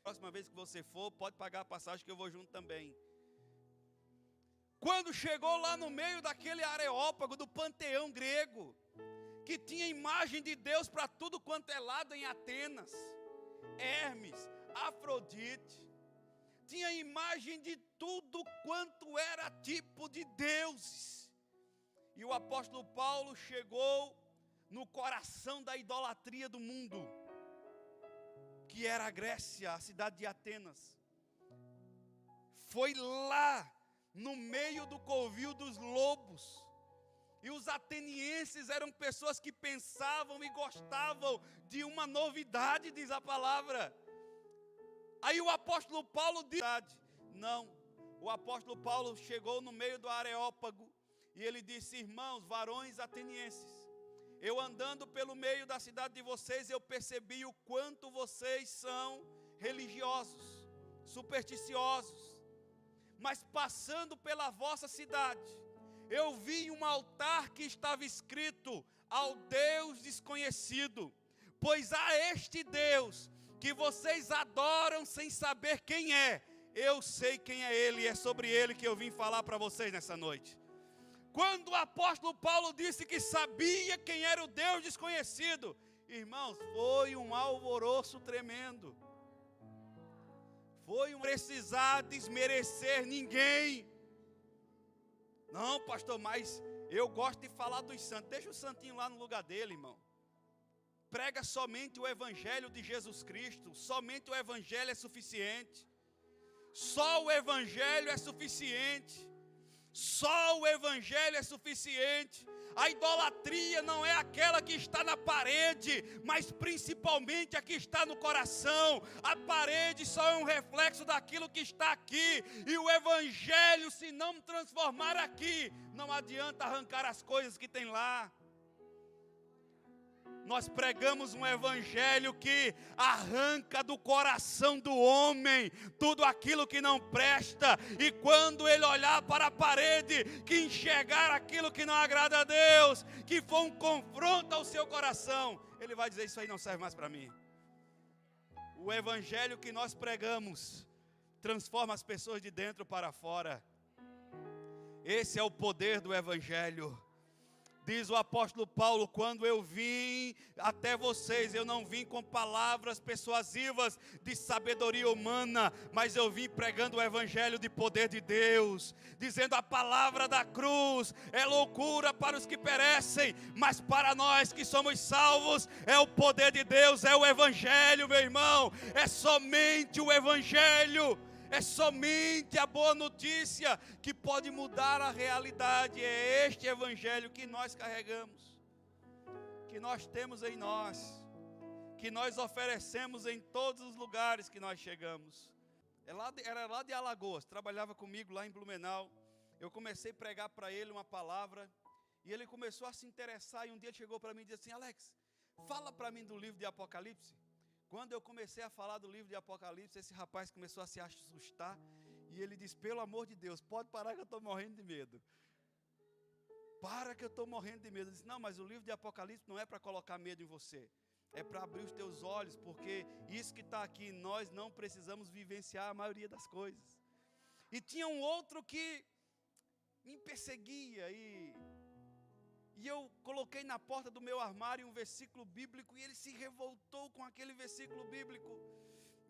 Próxima vez que você for, pode pagar a passagem que eu vou junto também. Quando chegou lá no meio daquele areópago do panteão grego, que tinha imagem de Deus para tudo quanto é lado em Atenas, Hermes, Afrodite, tinha imagem de tudo quanto era tipo de deuses. E o apóstolo Paulo chegou no coração da idolatria do mundo, que era a Grécia, a cidade de Atenas. Foi lá, no meio do covil dos lobos, E os atenienses eram pessoas que pensavam e gostavam de uma novidade, diz a palavra. Aí o apóstolo Paulo diz: não, o apóstolo Paulo chegou no meio do Areópago e ele disse: irmãos, varões atenienses, eu andando pelo meio da cidade de vocês, eu percebi o quanto vocês são religiosos, supersticiosos. Mas passando pela vossa cidade, eu vi um altar que estava escrito: ao Deus desconhecido. Pois a este Deus que vocês adoram sem saber quem é, eu sei quem é Ele, e é sobre Ele que eu vim falar para vocês nessa noite. Quando o apóstolo Paulo disse que sabia quem era o Deus desconhecido, irmãos, foi um alvoroço tremendo. Foi um precisar desmerecer ninguém. Não, pastor, mas eu gosto de falar dos santos. Deixa o santinho lá no lugar dele, irmão. Prega somente o evangelho de Jesus Cristo. Somente o evangelho é suficiente. Só o evangelho é suficiente. Só o evangelho é suficiente. A idolatria não é aquela que está na parede, mas principalmente a que está no coração. A parede só é um reflexo daquilo que está aqui. E o evangelho, se não transformar aqui, não adianta arrancar as coisas que tem lá. Nós pregamos um evangelho que arranca do coração do homem tudo aquilo que não presta. E quando ele olhar para a parede, que enxergar aquilo que não agrada a Deus, que for um confronto ao seu coração, ele vai dizer: isso aí não serve mais para mim. O evangelho que nós pregamos transforma as pessoas de dentro para fora. Esse é o poder do evangelho. Diz o apóstolo Paulo: quando eu vim até vocês, eu não vim com palavras persuasivas de sabedoria humana, mas eu vim pregando o evangelho de poder de Deus, dizendo: a palavra da cruz é loucura para os que perecem, mas para nós que somos salvos, é o poder de Deus, é o evangelho, meu irmão, é somente o evangelho. É somente a boa notícia que pode mudar a realidade. É este evangelho que nós carregamos, que nós temos em nós, que nós oferecemos em todos os lugares que nós chegamos. Era lá de Alagoas, trabalhava comigo lá em Blumenau. Eu comecei a pregar para ele uma palavra, e ele começou a se interessar, e um dia chegou para mim e disse assim: Alex, fala para mim do livro de Apocalipse. Quando eu comecei a falar do livro de Apocalipse, esse rapaz começou a se assustar, e ele disse: pelo amor de Deus, pode parar que eu estou morrendo de medo. Para que eu estou morrendo de medo. Eu disse: não, mas o livro de Apocalipse não é para colocar medo em você, é para abrir os teus olhos, porque isso que está aqui, nós não precisamos vivenciar a maioria das coisas. E tinha um outro que me perseguia, e eu coloquei na porta do meu armário um versículo bíblico, e ele se revoltou com aquele versículo bíblico.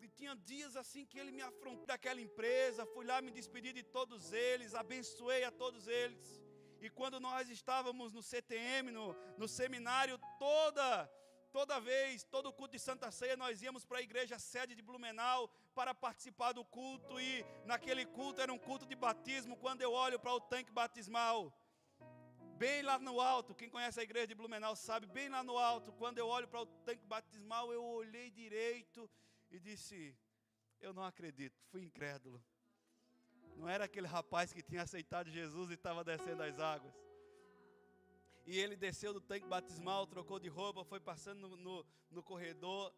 E tinha dias assim que ele me afrontou daquela empresa. Fui lá me despedir de todos eles, abençoei a todos eles. E quando nós estávamos no CTM, no seminário, toda vez, todo culto de Santa Ceia, nós íamos para a igreja sede de Blumenau para participar do culto. E naquele culto era um culto de batismo. Quando eu olho para o tanque batismal, bem lá no alto, quem conhece a igreja de Blumenau sabe, bem lá no alto, quando eu olho para o tanque batismal, eu olhei direito e disse: eu não acredito, fui incrédulo. Não era aquele rapaz que tinha aceitado Jesus e estava descendo as águas. E ele desceu do tanque batismal, trocou de roupa, foi passando no corredor,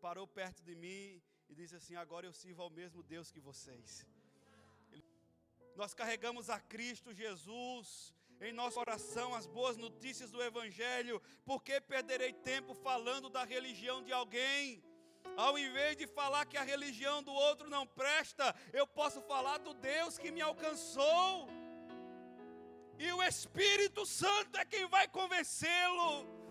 parou perto de mim e disse assim: agora eu sirvo ao mesmo Deus que vocês. Nós carregamos a Cristo Jesus em nosso coração, as boas notícias do evangelho. Por que perderei tempo falando da religião de alguém? Ao invés de falar que a religião do outro não presta, eu posso falar do Deus que me alcançou. E o Espírito Santo é quem vai convencê-lo.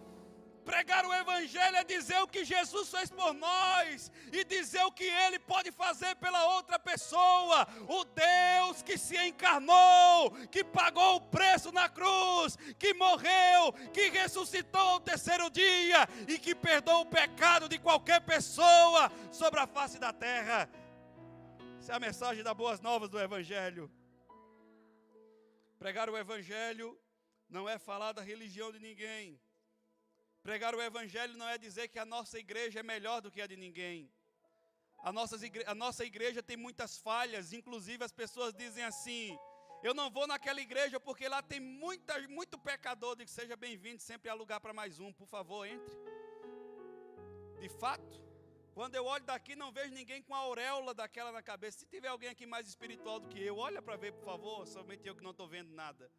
Pregar o evangelho é dizer o que Jesus fez por nós e dizer o que Ele pode fazer pela outra pessoa. O Deus que se encarnou, que pagou o preço na cruz, que morreu, que ressuscitou ao terceiro dia e que perdoa o pecado de qualquer pessoa sobre a face da terra. Essa é a mensagem das boas novas do evangelho. Pregar o evangelho não é falar da religião de ninguém. Pregar o evangelho não é dizer que a nossa igreja é melhor do que a de ninguém. A nossa igreja tem muitas falhas, inclusive as pessoas dizem assim: eu não vou naquela igreja porque lá tem muito pecador. Digo, seja bem-vindo, sempre há lugar para mais um, por favor, entre. De fato, quando eu olho daqui não vejo ninguém com a auréola daquela na cabeça. Se tiver alguém aqui mais espiritual do que eu, olha para ver, por favor, somente eu que não estou vendo nada.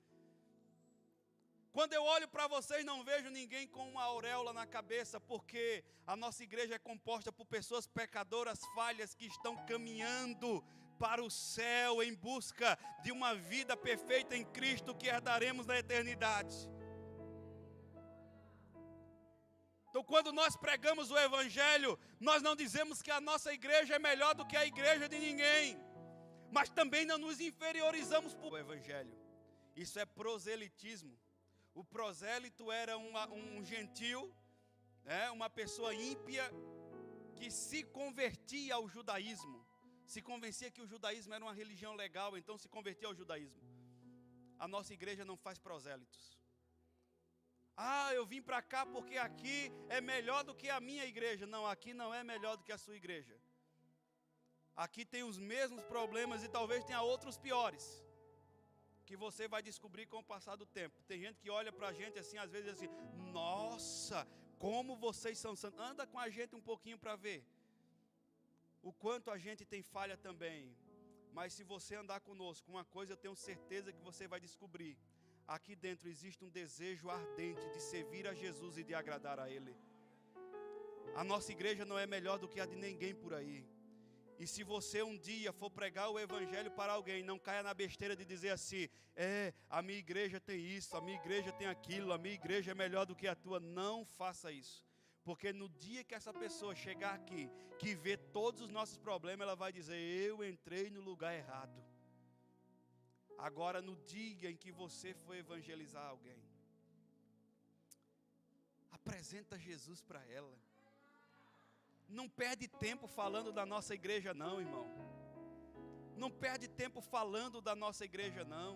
Quando eu olho para vocês, não vejo ninguém com uma auréola na cabeça, porque a nossa igreja é composta por pessoas pecadoras, falhas, que estão caminhando para o céu em busca de uma vida perfeita em Cristo que herdaremos na eternidade. Então, quando nós pregamos o evangelho, nós não dizemos que a nossa igreja é melhor do que a igreja de ninguém, mas também não nos inferiorizamos por o evangelho. Isso é proselitismo. O prosélito era um gentil, uma pessoa ímpia, que se convertia ao judaísmo. Se convencia que o judaísmo era uma religião legal, então se convertia ao judaísmo. A nossa igreja não faz prosélitos. Eu vim para cá porque aqui é melhor do que a minha igreja. Não, aqui não é melhor do que a sua igreja. Aqui tem os mesmos problemas e talvez tenha outros piores, que você vai descobrir com o passar do tempo. Tem gente que olha para a gente assim, às vezes assim: nossa, como vocês são santos. Anda com a gente um pouquinho para ver o quanto a gente tem falha também. Mas se você andar conosco, uma coisa eu tenho certeza que você vai descobrir: aqui dentro existe um desejo ardente de servir a Jesus e de agradar a Ele. A nossa igreja não é melhor do que a de ninguém por aí. E se você um dia for pregar o evangelho para alguém, não caia na besteira de dizer assim: a minha igreja tem isso, a minha igreja tem aquilo, a minha igreja é melhor do que a tua. Não faça isso. Porque no dia que essa pessoa chegar aqui, que vê todos os nossos problemas, ela vai dizer: eu entrei no lugar errado. Agora, no dia em que você for evangelizar alguém, apresenta Jesus para ela. Não perde tempo falando da nossa igreja não, irmão. Não perde tempo falando da nossa igreja não.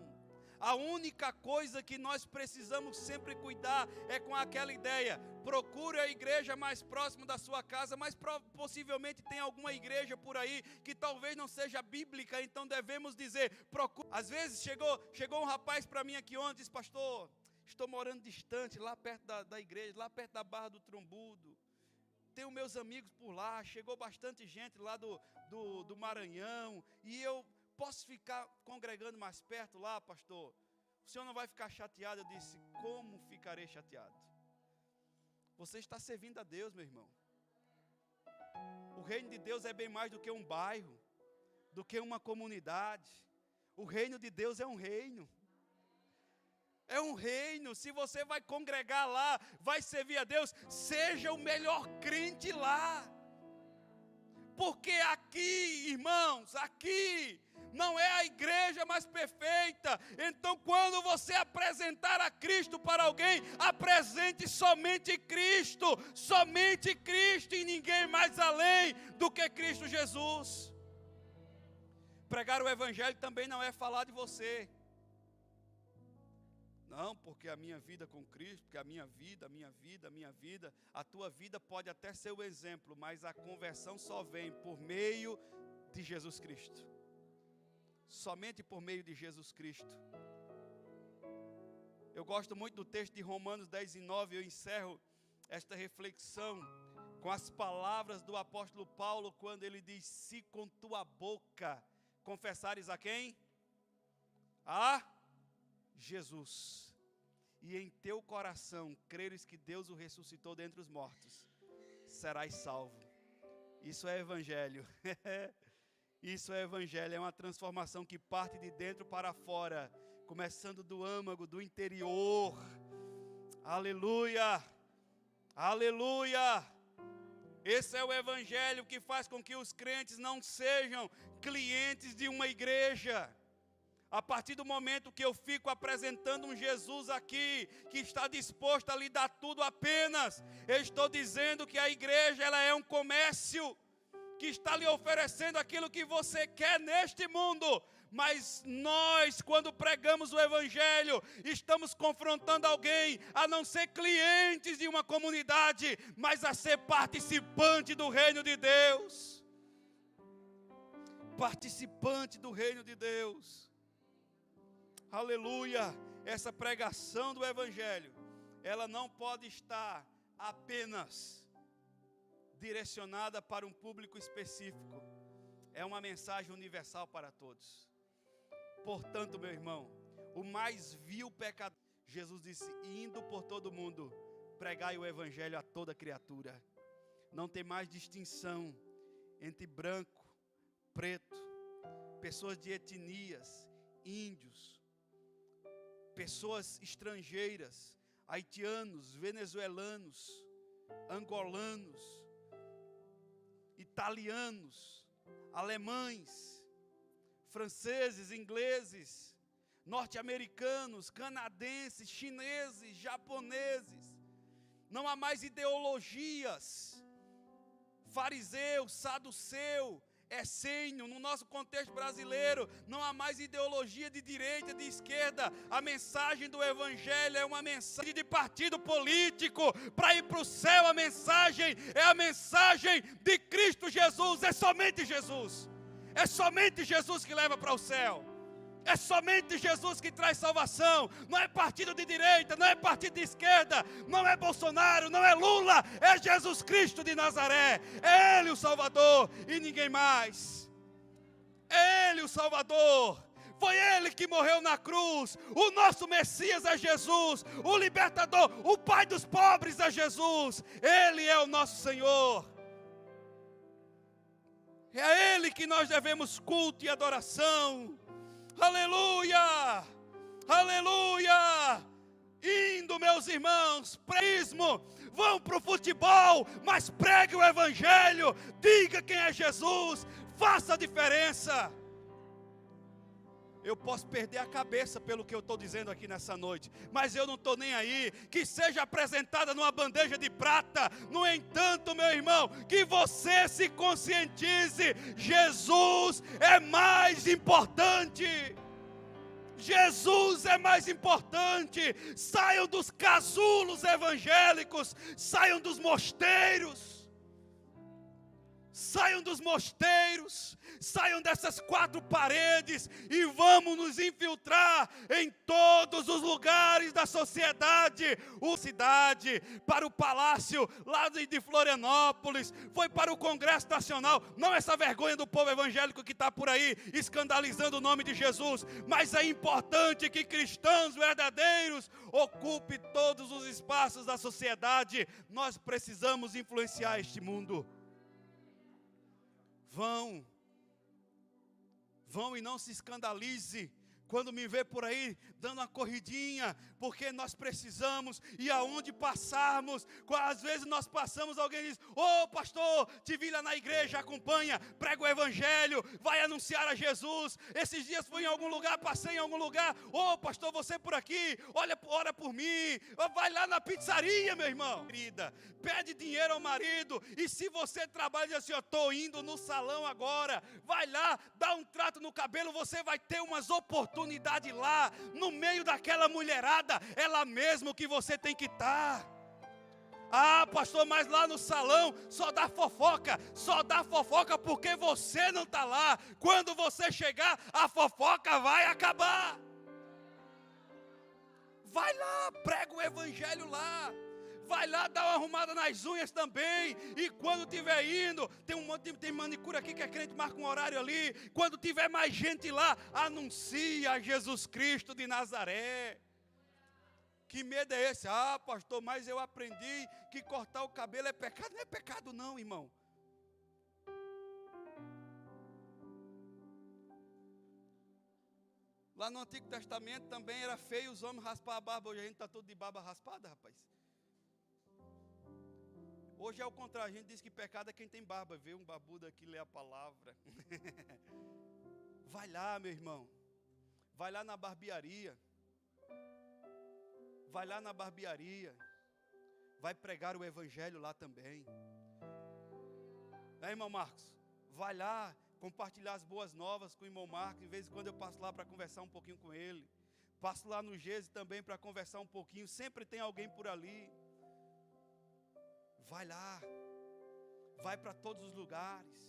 A única coisa que nós precisamos sempre cuidar é com aquela ideia: procure a igreja mais próxima da sua casa, mas possivelmente tem alguma igreja por aí que talvez não seja bíblica, então devemos dizer: procure. Às vezes chegou um rapaz para mim aqui ontem e disse: pastor, estou morando distante, lá perto da igreja, lá perto da Barra do Trombudo. Tenho meus amigos por lá, chegou bastante gente lá do Maranhão, e eu posso ficar congregando mais perto lá, pastor? O senhor não vai ficar chateado? Eu disse: como ficarei chateado? Você está servindo a Deus, meu irmão. O reino de Deus é bem mais do que um bairro, do que uma comunidade. O reino de Deus é um reino. É um reino. Se você vai congregar lá, vai servir a Deus, seja o melhor crente lá. Porque aqui, irmãos, aqui não é a igreja mais perfeita. Então, quando você apresentar a Cristo para alguém, apresente somente Cristo e ninguém mais além do que Cristo Jesus. Pregar o evangelho também não é falar de você. Não, porque a minha vida com Cristo, porque a minha vida, a tua vida pode até ser o exemplo, mas a conversão só vem por meio de Jesus Cristo. Somente por meio de Jesus Cristo. Eu gosto muito do texto de Romanos 10:9, eu encerro esta reflexão com as palavras do apóstolo Paulo, quando ele diz: se com tua boca confessares a quem? A Jesus, e em teu coração creres que Deus o ressuscitou dentre os mortos, serás salvo. Isso é evangelho. Isso é evangelho, é uma transformação que parte de dentro para fora, começando do âmago, do interior. Aleluia, aleluia. Esse é o evangelho que faz com que os crentes não sejam clientes de uma igreja. A partir do momento que eu fico apresentando um Jesus aqui, que está disposto a lhe dar tudo apenas, eu estou dizendo que a igreja ela é um comércio, que está lhe oferecendo aquilo que você quer neste mundo. Mas nós, quando pregamos o Evangelho, estamos confrontando alguém a não ser clientes de uma comunidade, mas a ser participante do reino de Deus. Participante do reino de Deus. Aleluia! Essa pregação do Evangelho, ela não pode estar apenas direcionada para um público específico. É uma mensagem universal para todos. Portanto, meu irmão, o mais vil pecador, Jesus disse, indo por todo mundo, pregai o Evangelho a toda criatura. Não tem mais distinção entre branco, preto, pessoas de etnias, índios, pessoas estrangeiras, haitianos, venezuelanos, angolanos, italianos, alemães, franceses, ingleses, norte-americanos, canadenses, chineses, japoneses. Não há mais ideologias, fariseu, saduceu, essênio. No nosso contexto brasileiro, não há mais ideologia de direita, de esquerda. A mensagem do Evangelho é uma mensagem de partido político. Para ir para o céu, a mensagem é a mensagem de Cristo Jesus. É somente Jesus. É somente Jesus que leva para o céu. É somente Jesus que traz salvação. Não é partido de direita, não é partido de esquerda, não é Bolsonaro, não é Lula. É Jesus Cristo de Nazaré. É Ele o Salvador e ninguém mais. É Ele o Salvador. Foi Ele que morreu na cruz. O nosso Messias é Jesus. O libertador, o Pai dos pobres é Jesus. Ele é o nosso Senhor. É a Ele que nós devemos culto e adoração. Aleluia! Aleluia! Indo, meus irmãos, prismo, vão para o futebol, mas pregue o Evangelho, diga quem é Jesus, faça a diferença. Eu posso perder a cabeça pelo que eu estou dizendo aqui nessa noite, mas eu não estou nem aí. Que seja apresentada numa bandeja de prata. No entanto, meu irmão, que você se conscientize: Jesus é mais importante. Jesus é mais importante. Saiam dos casulos evangélicos, saiam dos mosteiros. Saiam dos mosteiros, saiam dessas quatro paredes e vamos nos infiltrar em todos os lugares da sociedade. Cidade, para o palácio lá de Florianópolis, foi para o Congresso Nacional. Não essa vergonha do povo evangélico que está por aí escandalizando o nome de Jesus, mas é importante que cristãos verdadeiros ocupem todos os espaços da sociedade. Nós precisamos influenciar este mundo. Vão e não se escandalize quando me vê por aí dando uma corridinha, porque nós precisamos, e aonde passarmos, às vezes nós passamos, alguém diz: ô pastor, te vi lá na igreja, acompanha, prega o Evangelho, vai anunciar a Jesus. Esses dias fui em algum lugar, passei em algum lugar, ô pastor, você por aqui, ora por mim, vai lá na pizzaria, meu irmão. Querida, pede dinheiro ao marido, e se você trabalha, diz assim: eu estou indo no salão agora, vai lá, dá um trato no cabelo, você vai ter umas oportunidades lá, no meio daquela mulherada, é lá mesmo que você tem que estar. Ah, pastor, mas lá no salão só dá fofoca porque você não está lá. Quando você chegar, a fofoca vai acabar. Vai lá, prega o Evangelho lá. Vai lá dar uma arrumada nas unhas também. E quando estiver indo, tem manicure aqui que é crente, marca um horário ali. Quando tiver mais gente lá, anuncia Jesus Cristo de Nazaré. Que medo é esse? Ah, pastor, mas eu aprendi que cortar o cabelo é pecado. Não é pecado não, irmão. Lá no Antigo Testamento também era feio os homens raspar a barba. Hoje a gente está todo de barba raspada, rapaz. Hoje é o contrário, a gente diz que pecado é quem tem barba. Vê um barbudo aqui, lê a palavra. Vai lá, meu irmão. Vai lá na barbearia. Vai lá na barbearia. Vai pregar o Evangelho lá também. Irmão Marcos? Vai lá compartilhar as boas novas com o irmão Marcos. De vez em quando eu passo lá para conversar um pouquinho com ele. Passo lá no Gese também para conversar um pouquinho. Sempre tem alguém por ali. Vai lá. Vai para todos os lugares.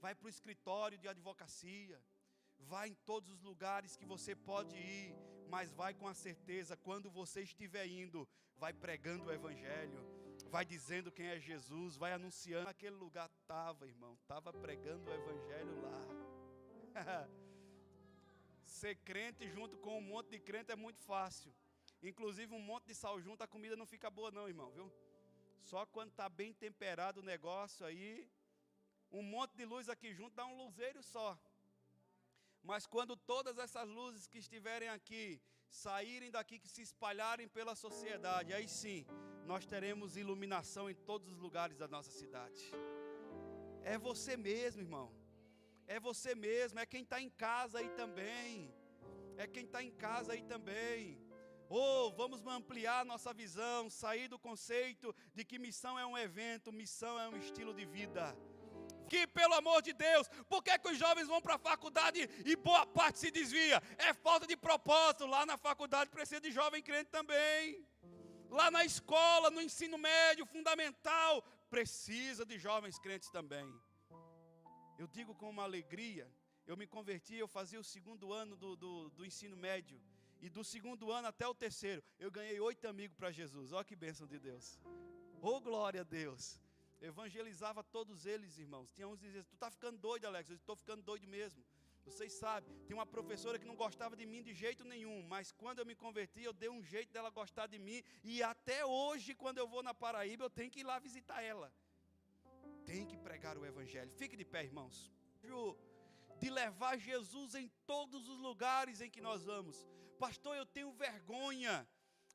Vai para o escritório de advocacia. Vai em todos os lugares que você pode ir. Mas vai com a certeza, quando você estiver indo, vai pregando o evangelho. Vai dizendo quem é Jesus. Vai anunciando. Naquele lugar estava, irmão. Estava pregando o evangelho lá. Ser crente junto com um monte de crente é muito fácil. Inclusive um monte de sal junto, a comida não fica boa não, irmão, viu? Só quando está bem temperado o negócio aí, um monte de luz aqui junto dá um luzeiro só. Mas quando todas essas luzes que estiverem aqui, saírem daqui, que se espalharem pela sociedade, aí sim, nós teremos iluminação em todos os lugares da nossa cidade. É você mesmo, irmão. É você mesmo, é quem está em casa aí também. É quem está em casa aí também. Vamos ampliar nossa visão, sair do conceito de que missão é um evento, missão é um estilo de vida. Que, pelo amor de Deus, por que os jovens vão para a faculdade e boa parte se desvia? É falta de propósito. Lá na faculdade precisa de jovem crente também. Lá na escola, no ensino médio, fundamental, precisa de jovens crentes também. Eu digo com uma alegria, eu me converti, eu fazia o 2º ano do ensino médio. E do 2º ano até o 3º, eu ganhei 8 amigos para Jesus. Olha que bênção de Deus. Glória a Deus. Evangelizava todos eles, irmãos. Tinha uns que diziam, tu está ficando doido, Alex. Eu estou ficando doido mesmo. Vocês sabem, tem uma professora que não gostava de mim de jeito nenhum. Mas quando eu me converti, eu dei um jeito dela gostar de mim. E até hoje, quando eu vou na Paraíba, eu tenho que ir lá visitar ela. Tem que pregar o evangelho. Fique de pé, irmãos. De levar Jesus em todos os lugares em que nós vamos. Pastor, eu tenho vergonha.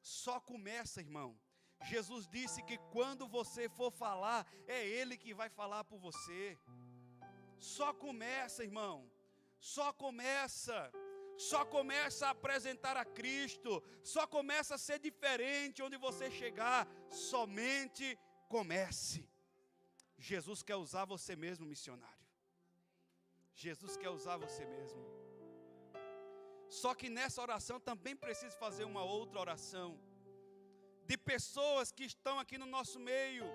Só começa, irmão. Jesus disse que quando você for falar, é Ele que vai falar por você. Só começa, irmão. Só começa. Só começa a apresentar a Cristo. Só começa a ser diferente onde você chegar. Somente comece. Jesus quer usar você mesmo, missionário. Jesus quer usar você mesmo. Só que nessa oração também preciso fazer uma outra oração. De pessoas que estão aqui no nosso meio,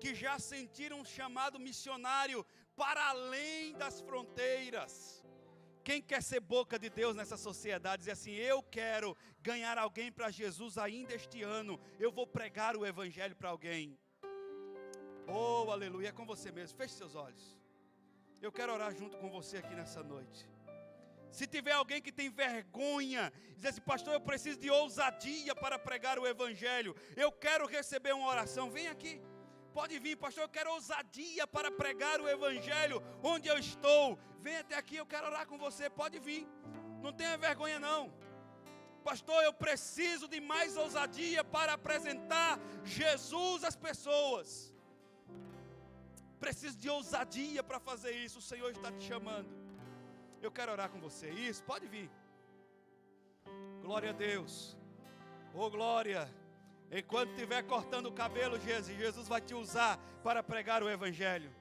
que já sentiram um chamado missionário para além das fronteiras. Quem quer ser boca de Deus nessa sociedade, dizer assim, eu quero ganhar alguém para Jesus ainda este ano, eu vou pregar o evangelho para alguém. Aleluia, é com você mesmo, feche seus olhos. Eu quero orar junto com você aqui nessa noite. Se tiver alguém que tem vergonha, diz assim, pastor, eu preciso de ousadia para pregar o evangelho, eu quero receber uma oração, vem aqui, pode vir, pastor, eu quero ousadia para pregar o evangelho onde eu estou, vem até aqui, eu quero orar com você, pode vir, não tenha vergonha não. Pastor, eu preciso de mais ousadia para apresentar Jesus às pessoas, preciso de ousadia para fazer isso, o Senhor está te chamando. Eu quero orar com você. Isso, pode vir. Glória a Deus. Glória. Enquanto estiver cortando o cabelo, Jesus vai te usar para pregar o evangelho.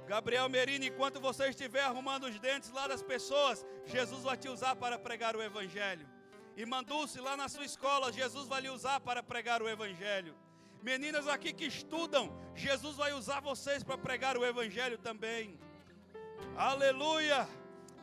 Gabriel Merino, enquanto você estiver arrumando os dentes lá das pessoas, Jesus vai te usar para pregar o evangelho. E Manduce, lá na sua escola, Jesus vai lhe usar para pregar o evangelho. Meninas aqui que estudam, Jesus vai usar vocês para pregar o evangelho também. Aleluia.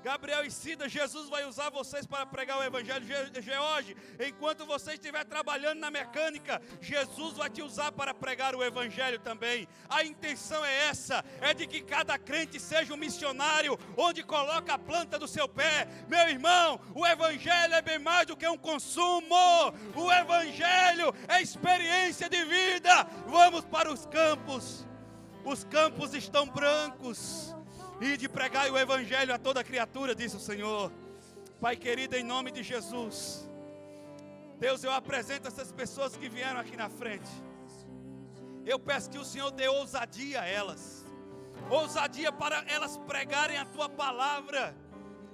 Gabriel e Cida, Jesus vai usar vocês para pregar o evangelho. George, enquanto você estiver trabalhando na mecânica, Jesus vai te usar para pregar o evangelho também. A intenção é essa, é de que cada crente seja um missionário, onde coloca a planta do seu pé. Meu irmão, o evangelho é bem mais do que um consumo. O evangelho é experiência de vida. Vamos para os campos estão brancos. E de pregar o evangelho a toda criatura, disse o Senhor. Pai querido, em nome de Jesus, Deus, eu apresento essas pessoas que vieram aqui na frente. Eu peço que o Senhor dê ousadia a elas, ousadia para elas pregarem a Tua palavra,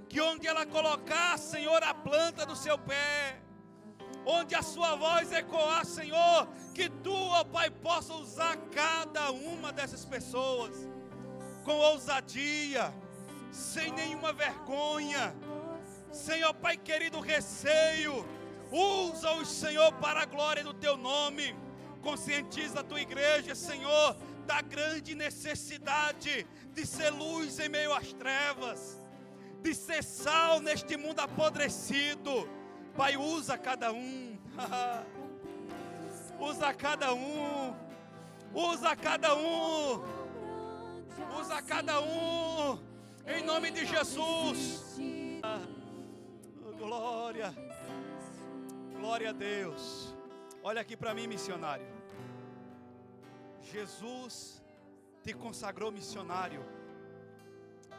que onde ela colocar, Senhor, a planta do seu pé, onde a sua voz ecoar, Senhor, que Tu, ó Pai, possa usar cada uma dessas pessoas, com ousadia, sem nenhuma vergonha, sem, ó Pai querido, receio. Usa-os, Senhor, para a glória do Teu nome. Conscientiza a Tua igreja, Senhor, da grande necessidade de ser luz em meio às trevas, de ser sal neste mundo apodrecido. Pai, usa cada um. Usa cada um. Usa cada um. Usa cada um. Em nome de Jesus. Oh, glória. Glória a Deus. Olha aqui para mim, missionário. Jesus te consagrou missionário.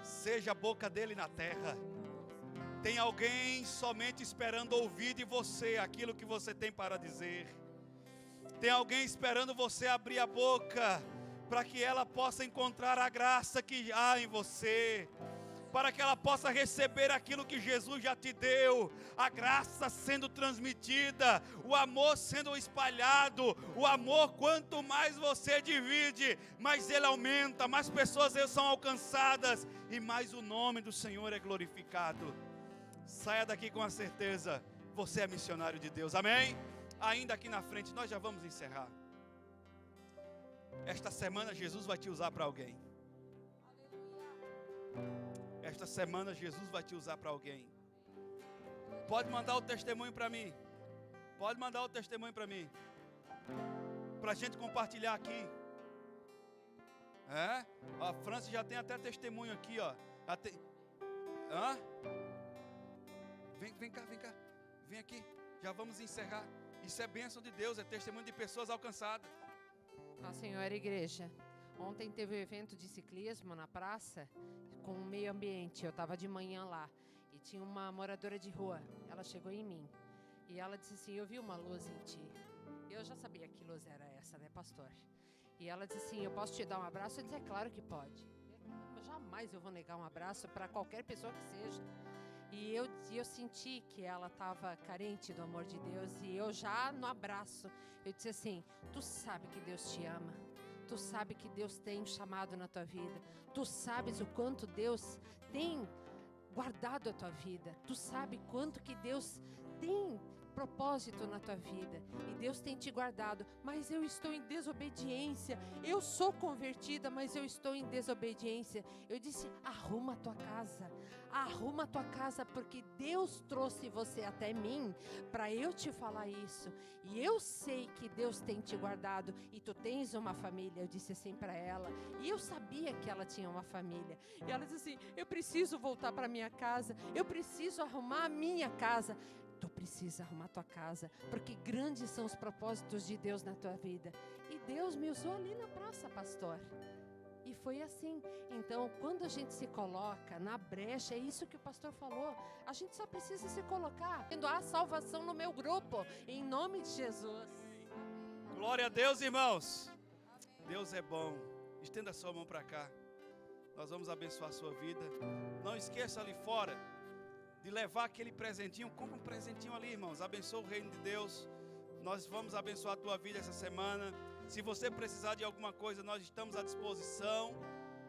Seja a boca dele na terra. Tem alguém somente esperando ouvir de você aquilo que você tem para dizer. Tem alguém esperando você abrir a boca para que ela possa encontrar a graça que há em você, para que ela possa receber aquilo que Jesus já te deu, a graça sendo transmitida, o amor sendo espalhado. O amor, quanto mais você divide, mais ele aumenta, mais pessoas são alcançadas e mais o nome do Senhor é glorificado. Saia daqui com a certeza, você é missionário de Deus, amém? Ainda aqui na frente, nós já vamos encerrar. Esta semana Jesus vai te usar para alguém. Esta semana Jesus vai te usar para alguém. Pode mandar o testemunho para mim. Pode mandar o testemunho para mim, para a gente compartilhar aqui. A França já tem até testemunho aqui, ó. Vem cá. Vem aqui. Já vamos encerrar. Isso é bênção de Deus, é testemunho de pessoas alcançadas. Nossa Senhora Igreja, ontem teve um evento de ciclismo na praça com o meio ambiente. Eu estava de manhã lá e tinha uma moradora de rua. Ela chegou em mim e ela disse assim: eu vi uma luz em ti. Eu já sabia que luz era essa, né, pastor? E ela disse assim: eu posso te dar um abraço? Eu disse: é claro que pode. Jamais eu vou negar um abraço para qualquer pessoa que seja. E eu senti que ela estava carente do amor de Deus. E eu já no abraço, eu disse assim: tu sabe que Deus te ama. Tu sabe que Deus tem um chamado na tua vida. Tu sabes o quanto Deus tem guardado a tua vida. Tu sabe quanto que Deus tem propósito na tua vida, e Deus tem te guardado, mas eu estou em desobediência. Eu sou convertida, mas eu estou em desobediência. Eu disse: arruma a tua casa, porque Deus trouxe você até mim para eu te falar isso, e eu sei que Deus tem te guardado, e tu tens uma família. Eu disse assim para ela, e eu sabia que ela tinha uma família, e ela disse assim: eu preciso voltar para minha casa, eu preciso arrumar a minha casa. Tu precisa arrumar tua casa, porque grandes são os propósitos de Deus na tua vida. E Deus me usou ali na praça, pastor. E foi assim. Então, quando a gente se coloca na brecha, é isso que o pastor falou. A gente só precisa se colocar. Tendo a salvação no meu grupo, em nome de Jesus. Glória a Deus, irmãos. Deus é bom. Estenda a sua mão para cá. Nós vamos abençoar a sua vida. Não esqueça ali fora de levar aquele presentinho. Compra um presentinho ali, irmãos. Abençoa o reino de Deus. Nós vamos abençoar a tua vida essa semana. Se você precisar de alguma coisa, nós estamos à disposição.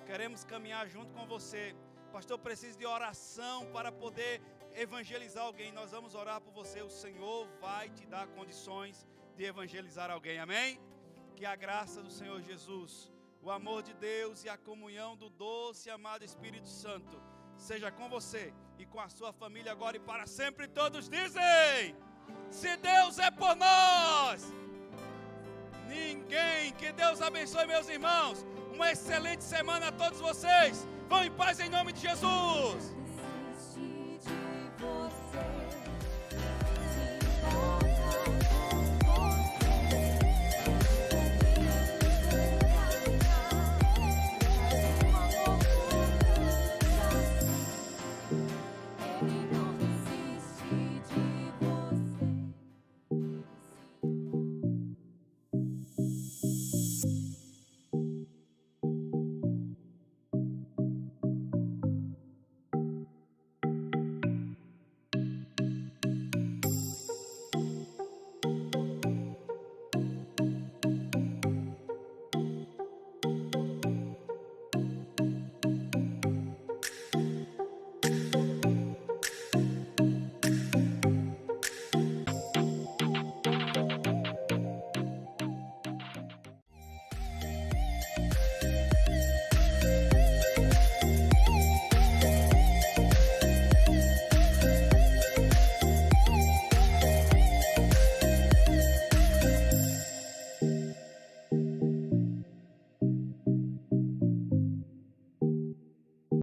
Queremos caminhar junto com você. Pastor, preciso de oração para poder evangelizar alguém. Nós vamos orar por você. O Senhor vai te dar condições de evangelizar alguém. Amém? Que a graça do Senhor Jesus, o amor de Deus e a comunhão do doce e amado Espírito Santo seja com você e com a sua família agora e para sempre. Todos dizem: se Deus é por nós, ninguém. Que Deus abençoe, meus irmãos. Uma excelente semana a todos vocês. Vão em paz em nome de Jesus.